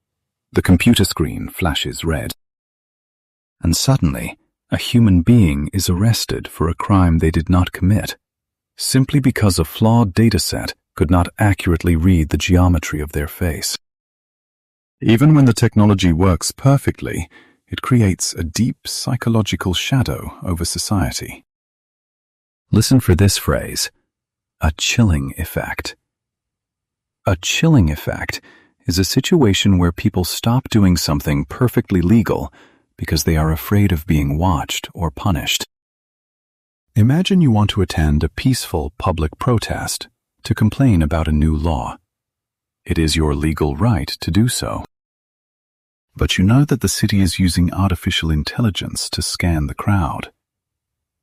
The computer screen flashes red. And suddenly, a human being is arrested for a crime they did not commit, simply because a flawed dataset could not accurately read the geometry of their face. Even when the technology works perfectly, it creates a deep psychological shadow over society. Listen for this phrase: A chilling effect. A chilling effect is a situation where people stop doing something perfectly legal because they are afraid of being watched or punished. Imagine you want to attend a peaceful public protest to complain about a new law. It is your legal right to do so. But you know that the city is using artificial intelligence to scan the crowd.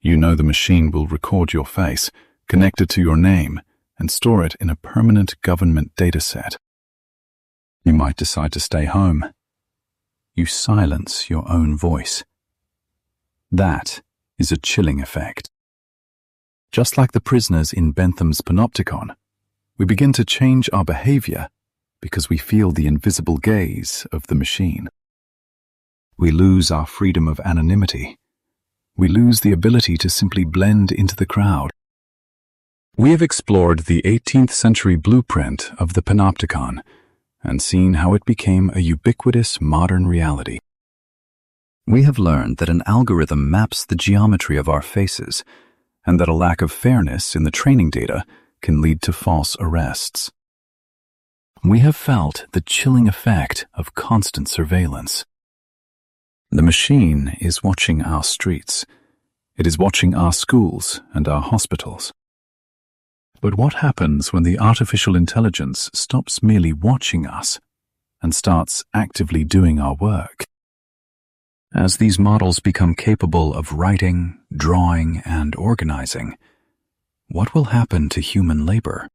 You know the machine will record your face, connect it to your name, and store it in a permanent government dataset. You might decide to stay home. You silence your own voice. That is a chilling effect. Just like the prisoners in Bentham's panopticon, we begin to change our behavior because we feel the invisible gaze of the machine. We lose our freedom of anonymity. We lose the ability to simply blend into the crowd. We have explored the 18th century blueprint of the panopticon and seen how it became a ubiquitous modern reality. We have learned that an algorithm maps the geometry of our faces, and that a lack of fairness in the training data can lead to false arrests. We have felt the chilling effect of constant surveillance. The machine is watching our streets. It is watching our schools and our hospitals. But what happens when the artificial intelligence stops merely watching us and starts actively doing our work? As these models become capable of writing, drawing, and organizing, what will happen to human labor?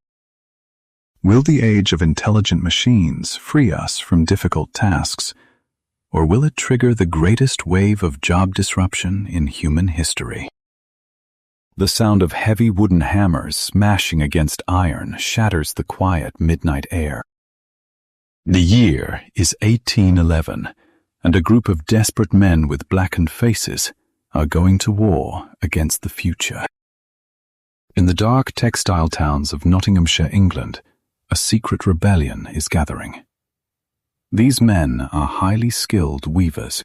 Will the age of intelligent machines free us from difficult tasks, or will it trigger the greatest wave of job disruption in human history? The sound of heavy wooden hammers smashing against iron shatters the quiet midnight air. The year is 1811, and a group of desperate men with blackened faces are going to war against the future. In the dark textile towns of Nottinghamshire, England, a secret rebellion is gathering. These men are highly skilled weavers.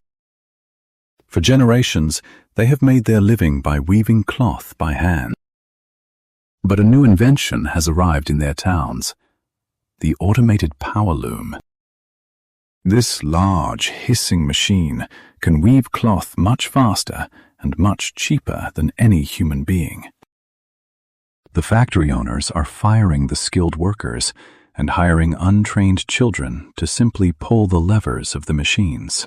For generations, they have made their living by weaving cloth by hand. But a new invention has arrived in their towns: the automated power loom. This large, hissing machine can weave cloth much faster and much cheaper than any human being. The factory owners are firing the skilled workers and hiring untrained children to simply pull the levers of the machines.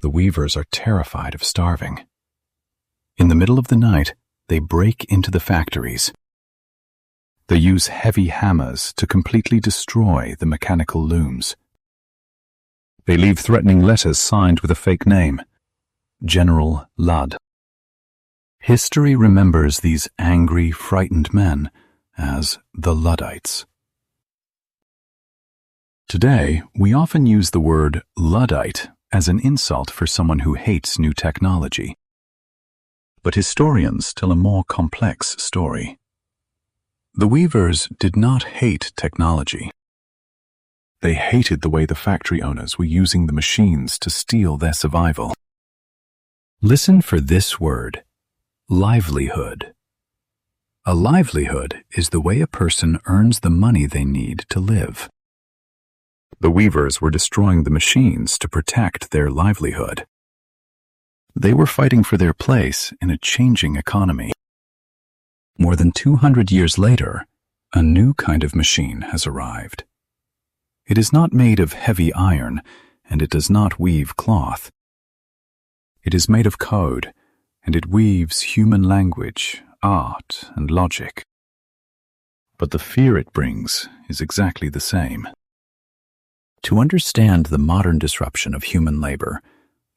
The weavers are terrified of starving. In the middle of the night, they break into the factories. They use heavy hammers to completely destroy the mechanical looms. They leave threatening letters signed with a fake name: General Ludd. History remembers these angry, frightened men as the Luddites. Today, we often use the word Luddite as an insult for someone who hates new technology. But historians tell a more complex story. The weavers did not hate technology. They hated the way the factory owners were using the machines to steal their survival. Listen for this word: livelihood. A livelihood is the way a person earns the money they need to live. The weavers were destroying the machines to protect their livelihood. They were fighting for their place in a changing economy. More than 200 years later, a new kind of machine has arrived. It is not made of heavy iron, and it does not weave cloth. It is made of code, and it weaves human language, art, and logic. But the fear it brings is exactly the same. To understand the modern disruption of human labor,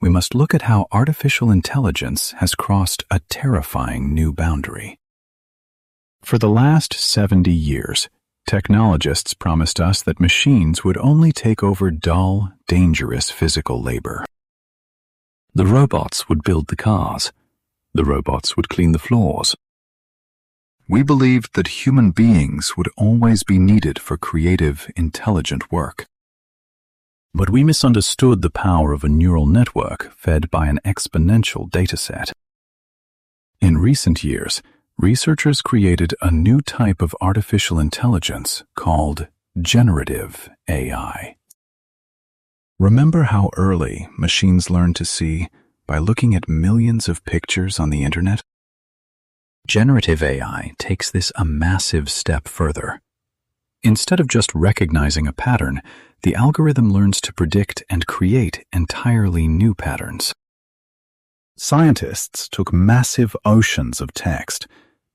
we must look at how artificial intelligence has crossed a terrifying new boundary. For the last 70 years, technologists promised us that machines would only take over dull, dangerous physical labor. The robots would build the cars. The robots would clean the floors. We believed that human beings would always be needed for creative, intelligent work. But we misunderstood the power of a neural network fed by an exponential dataset. In recent years, researchers created a new type of artificial intelligence called generative AI. Remember how early machines learned to see by looking at millions of pictures on the internet? Generative AI takes this a massive step further. Instead of just recognizing a pattern, the algorithm learns to predict and create entirely new patterns. Scientists took massive oceans of text,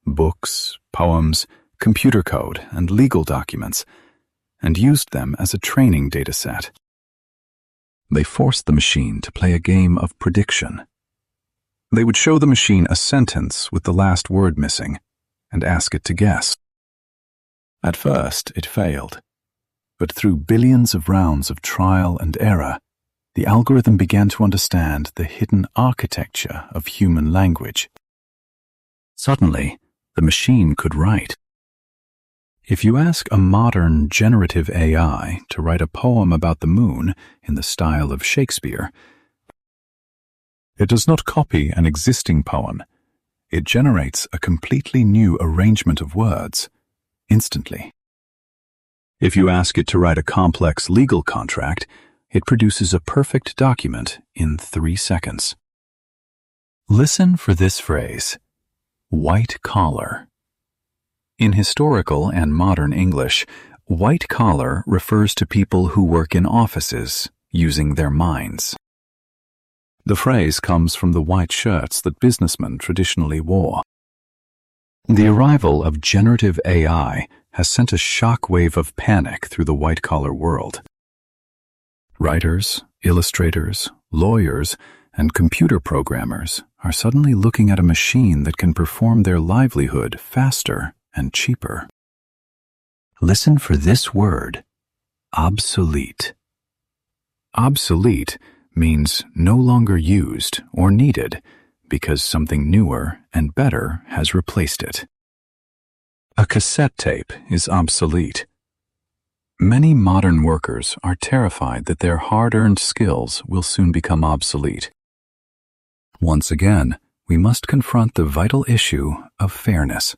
books, poems, computer code, and legal documents, and used them as a training dataset. They forced the machine to play a game of prediction. They would show the machine a sentence with the last word missing and ask it to guess. At first, it failed, but through billions of rounds of trial and error, the algorithm began to understand the hidden architecture of human language. Suddenly, the machine could write. If you ask a modern generative AI to write a poem about the moon in the style of Shakespeare, it does not copy an existing poem. It generates a completely new arrangement of words instantly. If you ask it to write a complex legal contract, it produces a perfect document in 3 seconds. Listen for this phrase, white collar. In historical and modern English, white collar refers to people who work in offices using their minds. The phrase comes from the white shirts that businessmen traditionally wore. The arrival of generative AI has sent a shockwave of panic through the white-collar world. Writers, illustrators, lawyers, and computer programmers are suddenly looking at a machine that can perform their livelihood faster and cheaper. Listen for this word, obsolete. Obsolete means no longer used or needed because something newer and better has replaced it. A cassette tape is obsolete. Many modern workers are terrified that their hard-earned skills will soon become obsolete. Once again, we must confront the vital issue of fairness.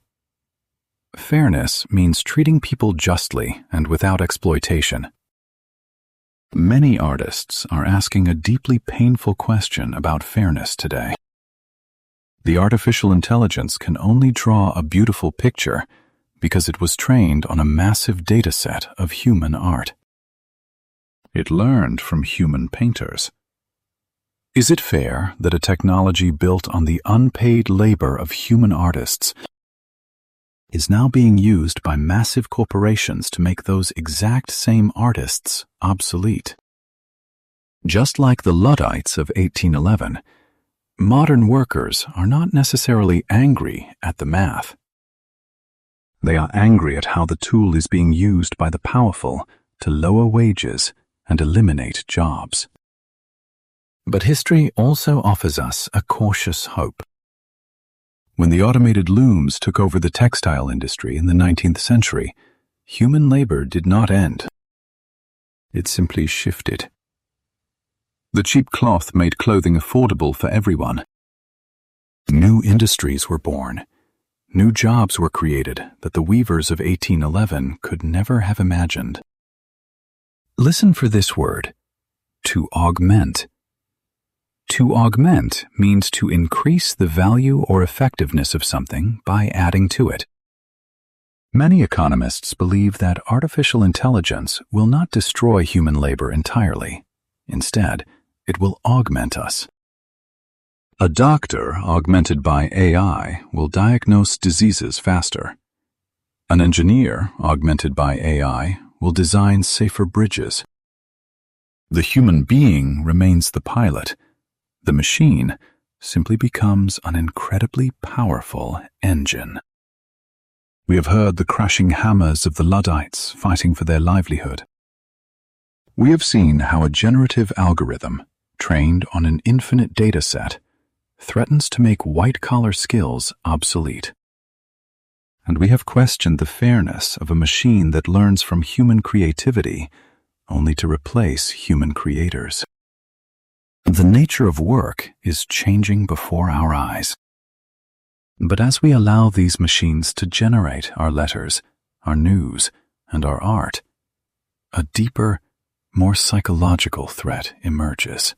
Fairness means treating people justly and without exploitation. Many artists are asking a deeply painful question about fairness today. The artificial intelligence can only draw a beautiful picture because it was trained on a massive dataset of human art. It learned from human painters. Is it fair that a technology built on the unpaid labor of human artists is now being used by massive corporations to make those exact same artists obsolete? Just like the Luddites of 1811, modern workers are not necessarily angry at the math. They are angry at how the tool is being used by the powerful to lower wages and eliminate jobs. But history also offers us a cautious hope. When the automated looms took over the textile industry in the 19th century, human labor did not end. It simply shifted. The cheap cloth made clothing affordable for everyone. New industries were born. New jobs were created that the weavers of 1811 could never have imagined. Listen for this word, to augment. To augment means to increase the value or effectiveness of something by adding to it. Many economists believe that artificial intelligence will not destroy human labor entirely. Instead, it will augment us. A doctor augmented by AI will diagnose diseases faster. An engineer augmented by AI will design safer bridges. The human being remains the pilot. The machine simply becomes an incredibly powerful engine. We have heard the crashing hammers of the Luddites fighting for their livelihood. We have seen how a generative algorithm, trained on an infinite data set, threatens to make white-collar skills obsolete. And we have questioned the fairness of a machine that learns from human creativity only to replace human creators. The nature of work is changing before our eyes. But as we allow these machines to generate our letters, our news, and our art, a deeper, more psychological threat emerges.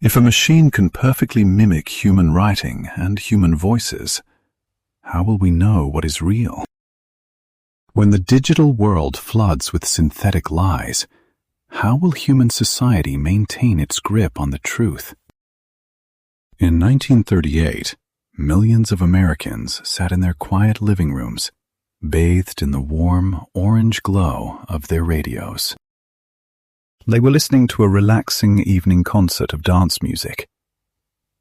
If a machine can perfectly mimic human writing and human voices, how will we know what is real? When the digital world floods with synthetic lies, how will human society maintain its grip on the truth? In 1938, millions of Americans sat in their quiet living rooms, bathed in the warm, orange glow of their radios. They were listening to a relaxing evening concert of dance music.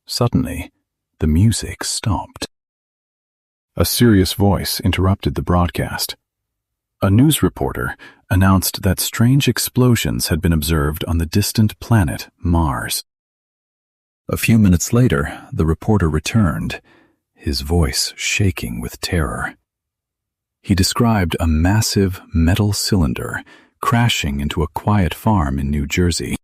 Suddenly, the music stopped. A serious voice interrupted the broadcast. A news reporter announced that strange explosions had been observed on the distant planet Mars. A few minutes later, the reporter returned, his voice shaking with terror. He described a massive metal cylinder crashing into a quiet farm in New Jersey.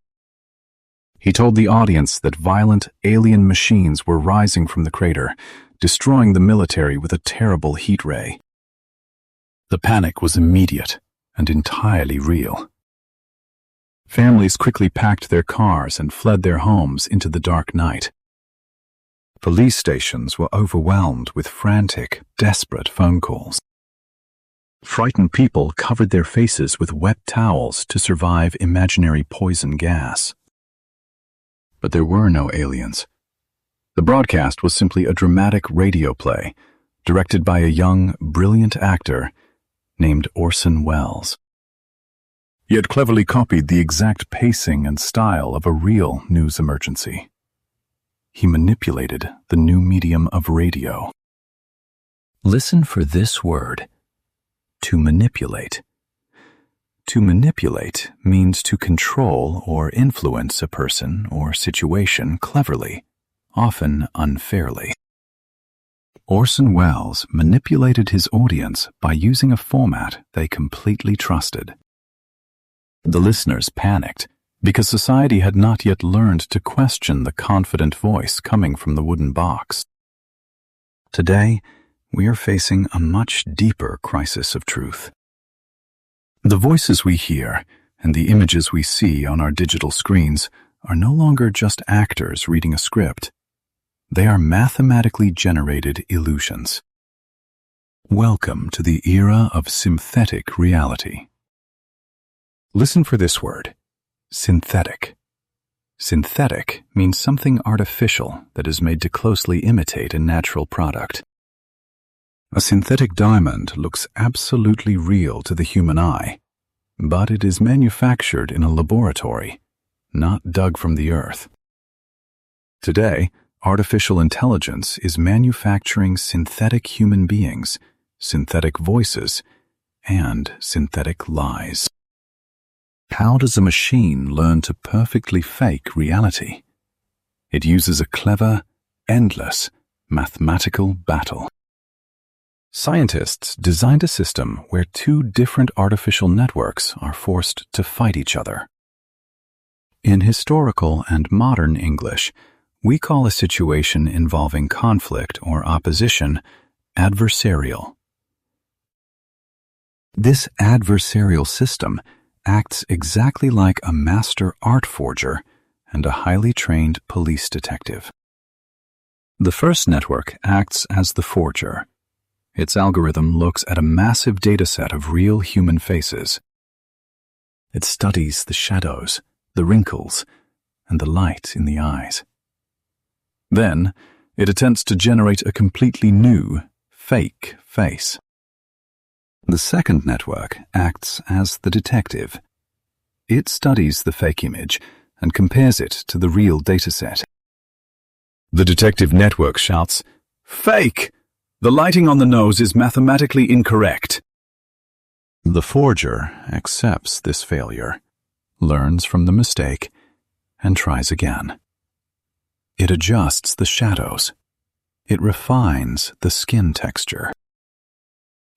He told the audience that violent alien machines were rising from the crater, destroying the military with a terrible heat ray. The panic was immediate and entirely real. Families quickly packed their cars and fled their homes into the dark night. Police stations were overwhelmed with frantic, desperate phone calls. Frightened people covered their faces with wet towels to survive imaginary poison gas. But there were no aliens. The broadcast was simply a dramatic radio play, directed by a young, brilliant actor named Orson Welles. He had cleverly copied the exact pacing and style of a real news emergency. He manipulated the new medium of radio. Listen for this word: to manipulate. To manipulate means to control or influence a person or situation cleverly, often unfairly. Orson Welles manipulated his audience by using a format they completely trusted. The listeners panicked because society had not yet learned to question the confident voice coming from the wooden box. Today, we are facing a much deeper crisis of truth. The voices we hear and the images we see on our digital screens are no longer just actors reading a script. They are mathematically generated illusions. Welcome to the era of synthetic reality. Listen for this word: synthetic. Synthetic means something artificial that is made to closely imitate a natural product. A synthetic diamond looks absolutely real to the human eye, but it is manufactured in a laboratory, not dug from the earth. Today, artificial intelligence is manufacturing synthetic human beings, synthetic voices, and synthetic lies. How does a machine learn to perfectly fake reality? It uses a clever, endless, mathematical battle. Scientists designed a system where two different artificial networks are forced to fight each other. In historical and modern English, we call a situation involving conflict or opposition adversarial. This adversarial system acts exactly like a master art forger and a highly trained police detective. The first network acts as the forger. Its algorithm looks at a massive dataset of real human faces. It studies the shadows, the wrinkles, and the light in the eyes. Then, it attempts to generate a completely new, fake face. The second network acts as the detective. It studies the fake image and compares it to the real dataset. The detective network shouts, "Fake! The lighting on the nose is mathematically incorrect." The forger accepts this failure, learns from the mistake, and tries again. It adjusts the shadows. It refines the skin texture.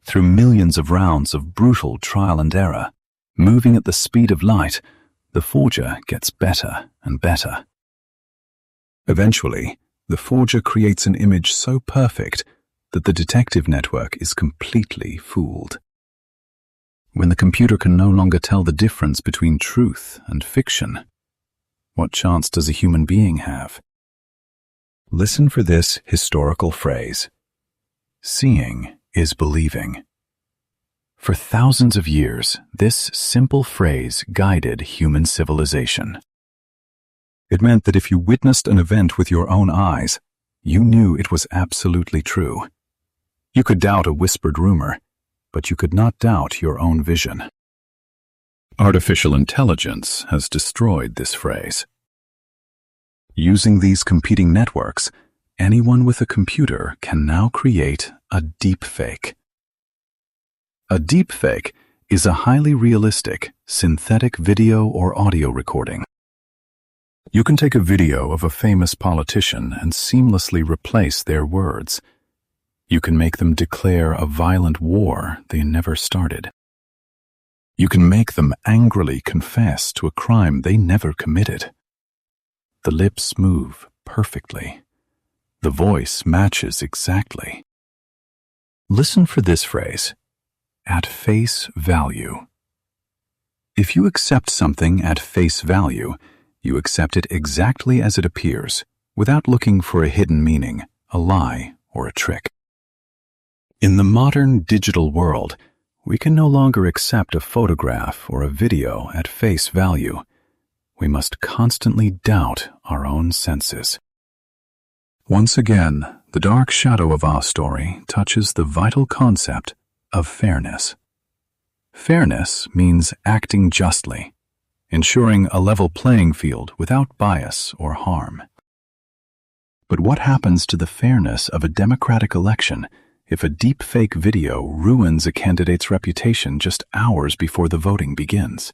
Through millions of rounds of brutal trial and error, moving at the speed of light, the forger gets better and better. Eventually, the forger creates an image so perfect that the detective network is completely fooled. When the computer can no longer tell the difference between truth and fiction, what chance does a human being have? Listen for this historical phrase. Seeing is believing. For thousands of years, this simple phrase guided human civilization. It meant that if you witnessed an event with your own eyes, you knew it was absolutely true. You could doubt a whispered rumor, but you could not doubt your own vision. Artificial intelligence has destroyed this phrase. Using these competing networks, anyone with a computer can now create a deepfake. A deepfake is a highly realistic, synthetic video or audio recording. You can take a video of a famous politician and seamlessly replace their words. You can make them declare a violent war they never started. You can make them angrily confess to a crime they never committed. The lips move perfectly. The voice matches exactly. Listen for this phrase, at face value. If you accept something at face value, you accept it exactly as it appears, without looking for a hidden meaning, a lie, or a trick. In the modern digital world, we can no longer accept a photograph or a video at face value. We must constantly doubt our own senses. Once again, the dark shadow of our story touches the vital concept of fairness. Fairness means acting justly, ensuring a level playing field without bias or harm. But what happens to the fairness of a democratic election if a deepfake video ruins a candidate's reputation just hours before the voting begins?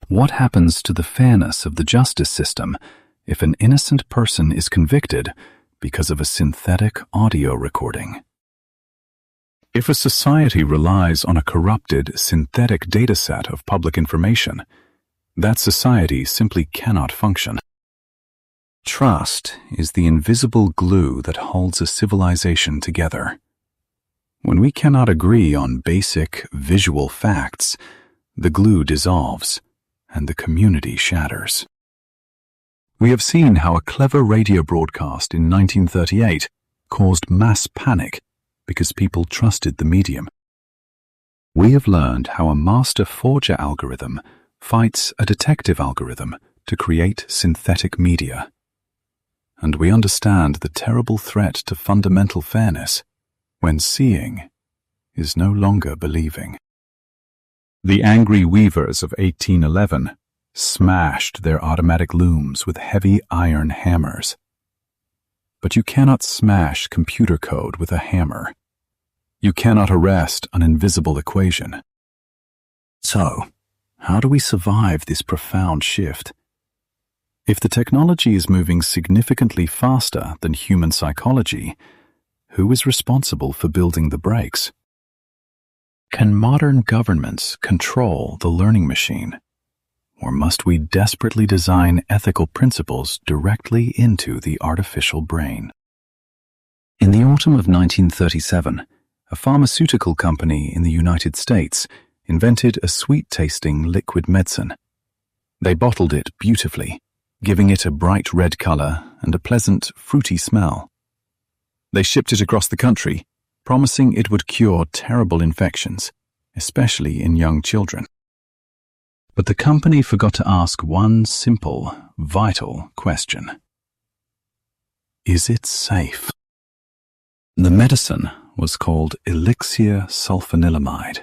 What happens to the fairness of the justice system if an innocent person is convicted because of a synthetic audio recording? If a society relies on a corrupted, synthetic dataset of public information, that society simply cannot function. Trust is the invisible glue that holds a civilization together. When we cannot agree on basic, visual facts, the glue dissolves and the community shatters. We have seen how a clever radio broadcast in 1938 caused mass panic because people trusted the medium. We have learned how a master forger algorithm fights a detective algorithm to create synthetic media. And we understand the terrible threat to fundamental fairness when seeing is no longer believing. The angry weavers of 1811 smashed their automatic looms with heavy iron hammers. But you cannot smash computer code with a hammer. You cannot arrest an invisible equation. So, how do we survive this profound shift? If the technology is moving significantly faster than human psychology, who is responsible for building the brakes? Can modern governments control the learning machine? Or must we desperately design ethical principles directly into the artificial brain? In the autumn of 1937, a pharmaceutical company in the United States invented a sweet-tasting liquid medicine. They bottled it beautifully, giving it a bright red color and a pleasant, fruity smell. They shipped it across the country, promising it would cure terrible infections, especially in young children. But the company forgot to ask one simple, vital question. Is it safe? The medicine was called elixir sulfanilamide.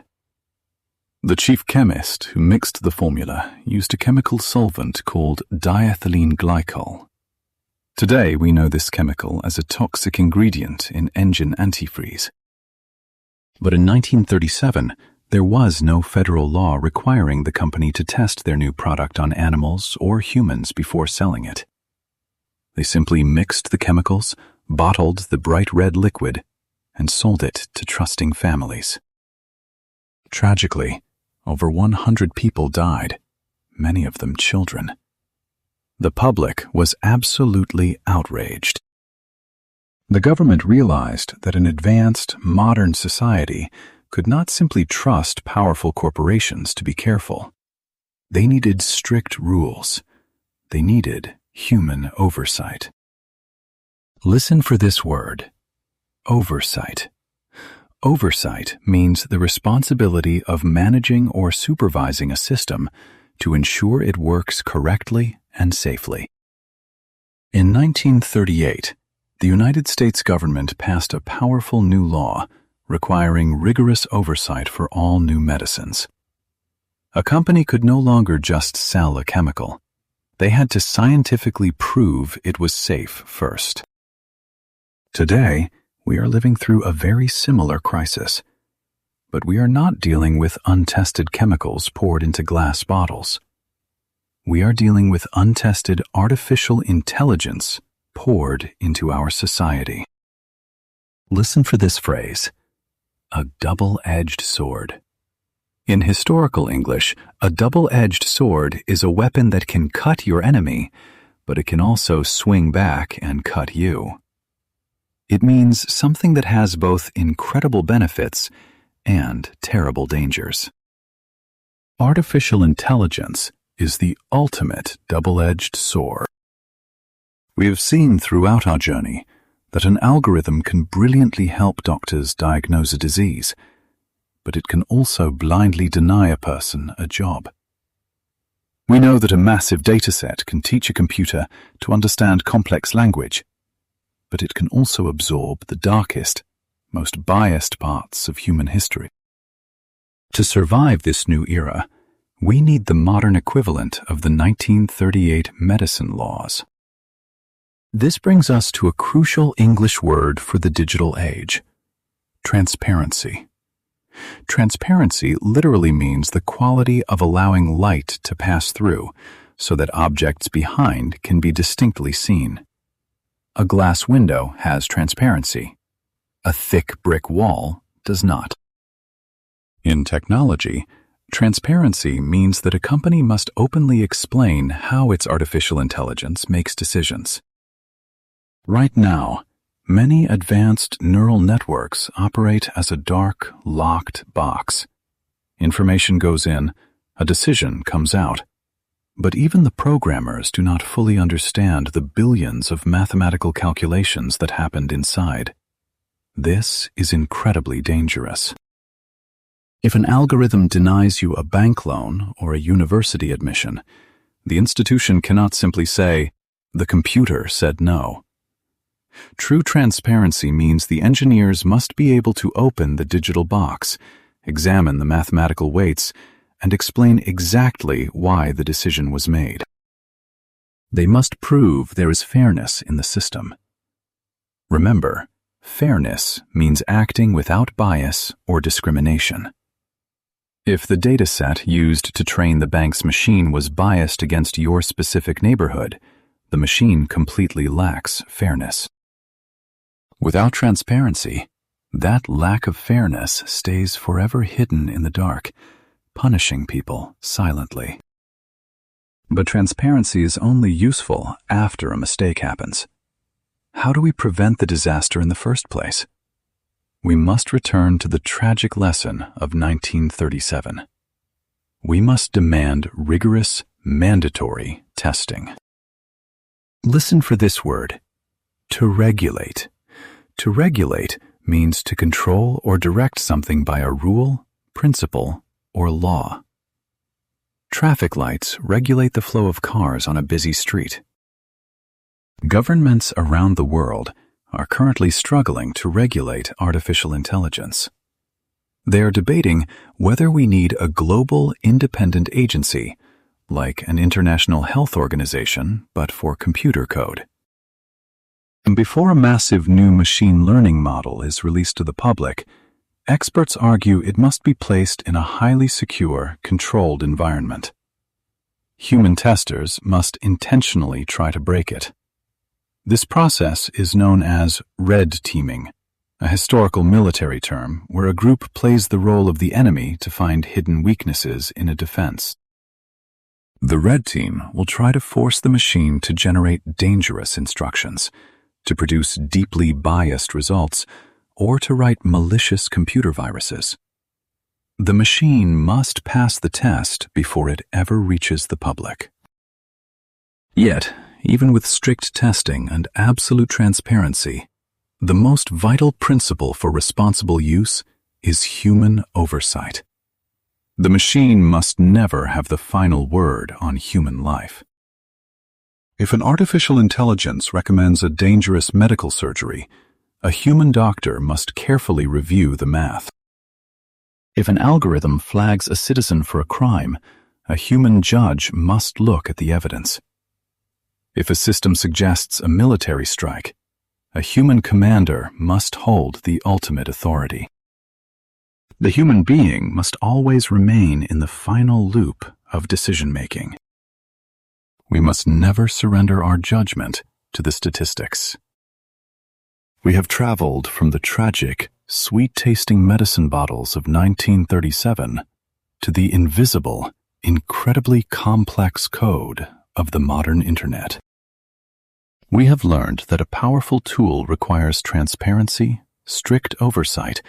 The chief chemist who mixed the formula used a chemical solvent called diethylene glycol. Today we know this chemical as a toxic ingredient in engine antifreeze. But in 1937, there was no federal law requiring the company to test their new product on animals or humans before selling it. They simply mixed the chemicals, bottled the bright red liquid, and sold it to trusting families. Tragically, over 100 people died, many of them children. The public was absolutely outraged. The government realized that an advanced, modern society could not simply trust powerful corporations to be careful. They needed strict rules. They needed human oversight. Listen for this word: oversight. Oversight means the responsibility of managing or supervising a system to ensure it works correctly and safely. In 1938, the United States government passed a powerful new law requiring rigorous oversight for all new medicines. A company could no longer just sell a chemical. They had to scientifically prove it was safe first. Today, we are living through a very similar crisis, but we are not dealing with untested chemicals poured into glass bottles. We are dealing with untested artificial intelligence poured into our society. Listen for this phrase: a double-edged sword. In historical English, a double-edged sword is a weapon that can cut your enemy, but it can also swing back and cut you. It means something that has both incredible benefits and terrible dangers. Artificial intelligence is the ultimate double-edged sword. We have seen throughout our journey that an algorithm can brilliantly help doctors diagnose a disease, but it can also blindly deny a person a job. We know that a massive dataset can teach a computer to understand complex language, but it can also absorb the darkest, most biased parts of human history. To survive this new era, we need the modern equivalent of the 1938 medicine laws. This brings us to a crucial English word for the digital age: transparency. Transparency literally means the quality of allowing light to pass through so that objects behind can be distinctly seen. A glass window has transparency. A thick brick wall does not. In technology, transparency means that a company must openly explain how its artificial intelligence makes decisions. Right now, many advanced neural networks operate as a dark, locked box. Information goes in, a decision comes out. But even the programmers do not fully understand the billions of mathematical calculations that happened inside. This is incredibly dangerous. If an algorithm denies you a bank loan or a university admission, the institution cannot simply say, "The computer said no." True transparency means the engineers must be able to open the digital box, examine the mathematical weights, and explain exactly why the decision was made. They must prove there is fairness in the system. Remember, fairness means acting without bias or discrimination. If the dataset used to train the bank's machine was biased against your specific neighborhood, the machine completely lacks fairness. Without transparency, that lack of fairness stays forever hidden in the dark, punishing people silently. But transparency is only useful after a mistake happens. How do we prevent the disaster in the first place? We must return to the tragic lesson of 1937. We must demand rigorous, mandatory testing. Listen for this word: to regulate. To regulate means to control or direct something by a rule, principle, or law. Traffic lights regulate the flow of cars on a busy street. Governments around the world are currently struggling to regulate artificial intelligence. They are debating whether we need a global independent agency, like an international health organization, but for computer code. And before a massive new machine learning model is released to the public, experts argue it must be placed in a highly secure, controlled environment. Human testers must intentionally try to break it. This process is known as red teaming, a historical military term where a group plays the role of the enemy to find hidden weaknesses in a defense. The red team will try to force the machine to generate dangerous instructions, to produce deeply biased results, or to write malicious computer viruses. The machine must pass the test before it ever reaches the public. Yet, even with strict testing and absolute transparency, the most vital principle for responsible use is human oversight. The machine must never have the final word on human life. If an artificial intelligence recommends a dangerous medical surgery, a human doctor must carefully review the math. If an algorithm flags a citizen for a crime, a human judge must look at the evidence. If a system suggests a military strike, a human commander must hold the ultimate authority. The human being must always remain in the final loop of decision-making. We must never surrender our judgment to the statistics. We have traveled from the tragic, sweet-tasting medicine bottles of 1937 to the invisible, incredibly complex code of the modern Internet. We have learned that a powerful tool requires transparency, strict oversight,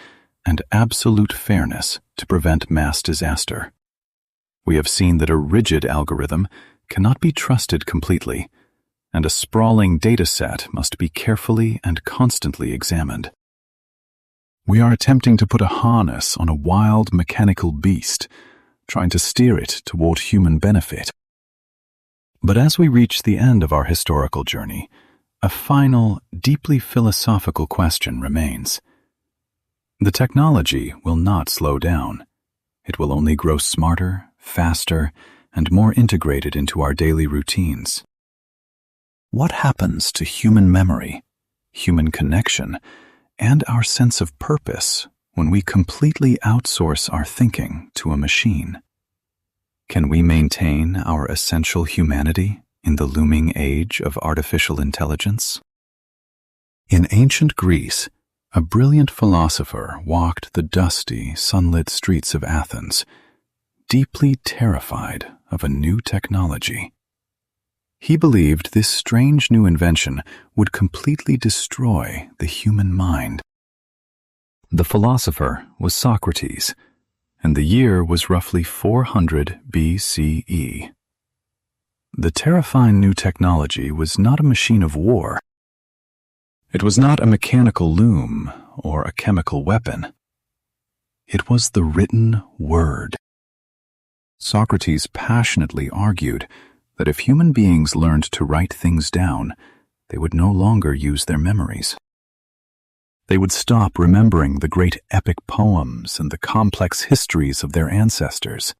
and absolute fairness to prevent mass disaster. We have seen that a rigid algorithm cannot be trusted completely, and a sprawling data set must be carefully and constantly examined. We are attempting to put a harness on a wild mechanical beast, trying to steer it toward human benefit. But as we reach the end of our historical journey, a final, deeply philosophical question remains. The technology will not slow down. It will only grow smarter, faster, and more integrated into our daily routines. What happens to human memory, human connection, and our sense of purpose when we completely outsource our thinking to a machine? Can we maintain our essential humanity in the looming age of artificial intelligence? In ancient Greece, a brilliant philosopher walked the dusty, sunlit streets of Athens, deeply terrified of a new technology. He believed this strange new invention would completely destroy the human mind. The philosopher was Socrates, and the year was roughly 400 BCE. The terrifying new technology was not a machine of war. It was not a mechanical loom or a chemical weapon. It was the written word. Socrates passionately argued that if human beings learned to write things down, they would no longer use their memories. They would stop remembering the great epic poems and the complex histories of their ancestors.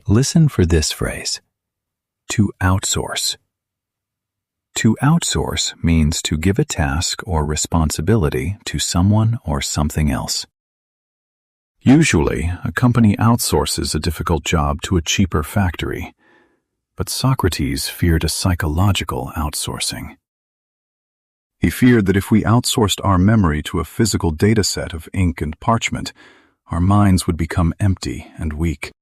Listen for this phrase: to outsource. To outsource means to give a task or responsibility to someone or something else. Usually, a company outsources a difficult job to a cheaper factory, but Socrates feared a psychological outsourcing. He feared that if we outsourced our memory to a physical data set of ink and parchment, our minds would become empty and weak.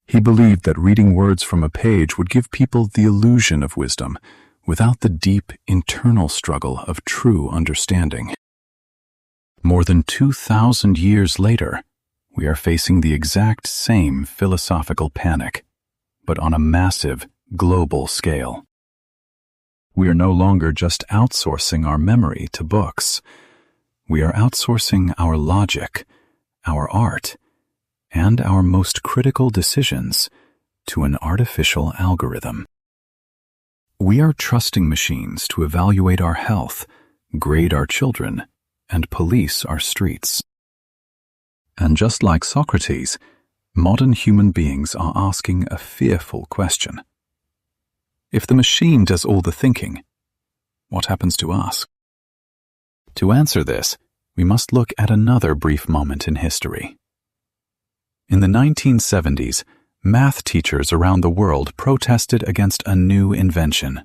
He believed that reading words from a page would give people the illusion of wisdom, without the deep internal struggle of true understanding. More than 2,000 years later, we are facing the exact same philosophical panic, but on a massive, global scale. We are no longer just outsourcing our memory to books. We are outsourcing our logic, our art, and our most critical decisions to an artificial algorithm. We are trusting machines to evaluate our health, grade our children, and police our streets. And just like Socrates, modern human beings are asking a fearful question. If the machine does all the thinking, what happens to us? To answer this, we must look at another brief moment in history. In the 1970s, math teachers around the world protested against a new invention: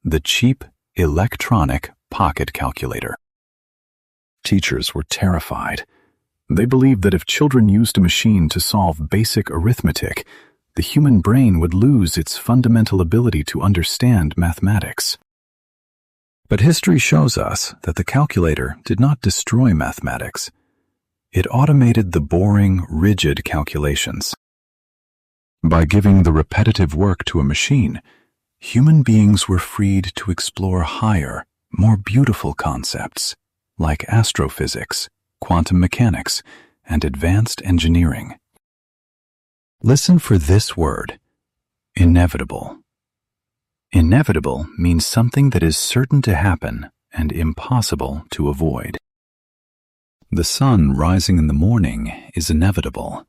the cheap electronic pocket calculator. Teachers were terrified. They believed that if children used a machine to solve basic arithmetic, the human brain would lose its fundamental ability to understand mathematics. But history shows us that the calculator did not destroy mathematics. It automated the boring, rigid calculations. By giving the repetitive work to a machine, human beings were freed to explore higher, more beautiful concepts like astrophysics, quantum mechanics, and advanced engineering. Listen for this word: inevitable. Inevitable means something that is certain to happen and impossible to avoid. The sun rising in the morning is inevitable.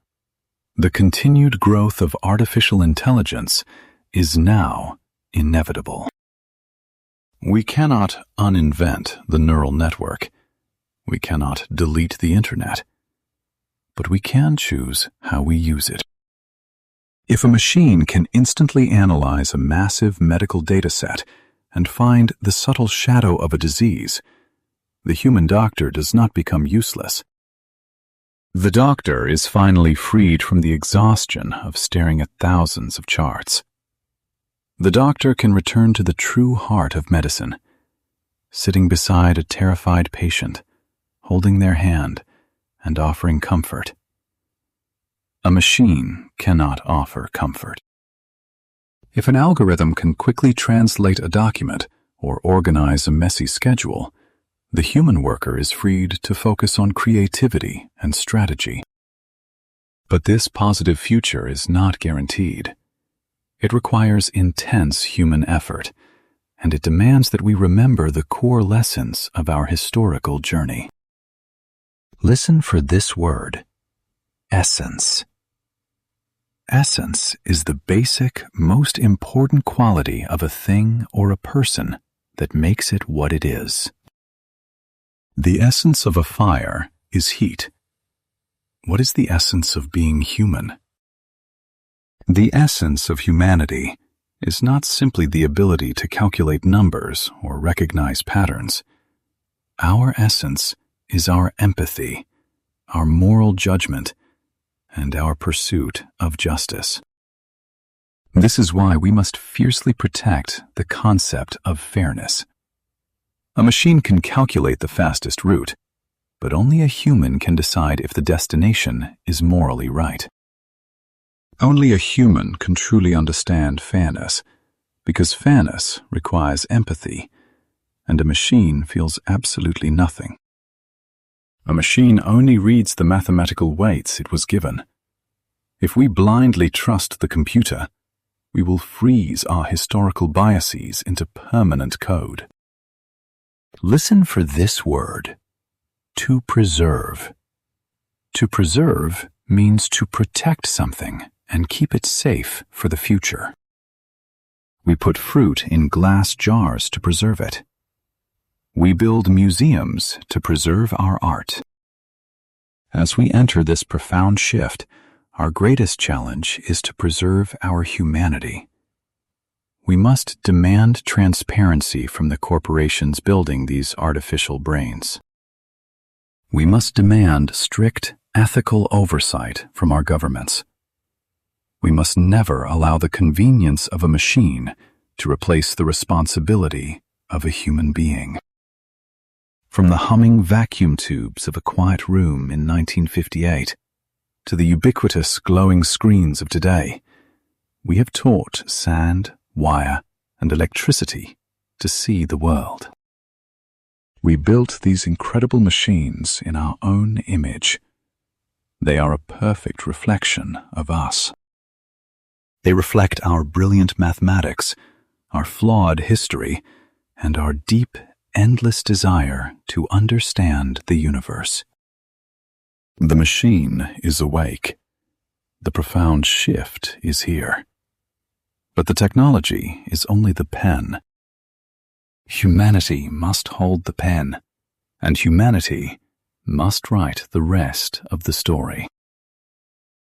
The continued growth of artificial intelligence is now inevitable. We cannot uninvent the neural network. We cannot delete the internet. But we can choose how we use it. If a machine can instantly analyze a massive medical data set and find the subtle shadow of a disease, the human doctor does not become useless. The doctor is finally freed from the exhaustion of staring at thousands of charts. The doctor can return to the true heart of medicine, sitting beside a terrified patient, holding their hand and offering comfort. A machine cannot offer comfort. If an algorithm can quickly translate a document or organize a messy schedule, the human worker is freed to focus on creativity and strategy. But this positive future is not guaranteed. It requires intense human effort, and it demands that we remember the core lessons of our historical journey. Listen for this word: essence. Essence is the basic, most important quality of a thing or a person that makes it what it is. The essence of a fire is heat. What is the essence of being human? The essence of humanity is not simply the ability to calculate numbers or recognize patterns. Our essence is our empathy, our moral judgment, and our pursuit of justice. This is why we must fiercely protect the concept of fairness. A machine can calculate the fastest route, but only a human can decide if the destination is morally right. Only a human can truly understand fairness, because fairness requires empathy, and a machine feels absolutely nothing. A machine only reads the mathematical weights it was given. If we blindly trust the computer, we will freeze our historical biases into permanent code. Listen for this word: to preserve. To preserve means to protect something and keep it safe for the future. We put fruit in glass jars to preserve it. We build museums to preserve our art. As we enter this profound shift, our greatest challenge is to preserve our humanity. We must demand transparency from the corporations building these artificial brains. We must demand strict, ethical oversight from our governments. We must never allow the convenience of a machine to replace the responsibility of a human being. From the humming vacuum tubes of a quiet room in 1958 to the ubiquitous glowing screens of today, we have taught sand, wire, and electricity to see the world. We built these incredible machines in our own image. They are a perfect reflection of us. They reflect our brilliant mathematics, our flawed history, and our deep, endless desire to understand the universe. The machine is awake. The profound shift is here. But the technology is only the pen. Humanity must hold the pen, and humanity must write the rest of the story.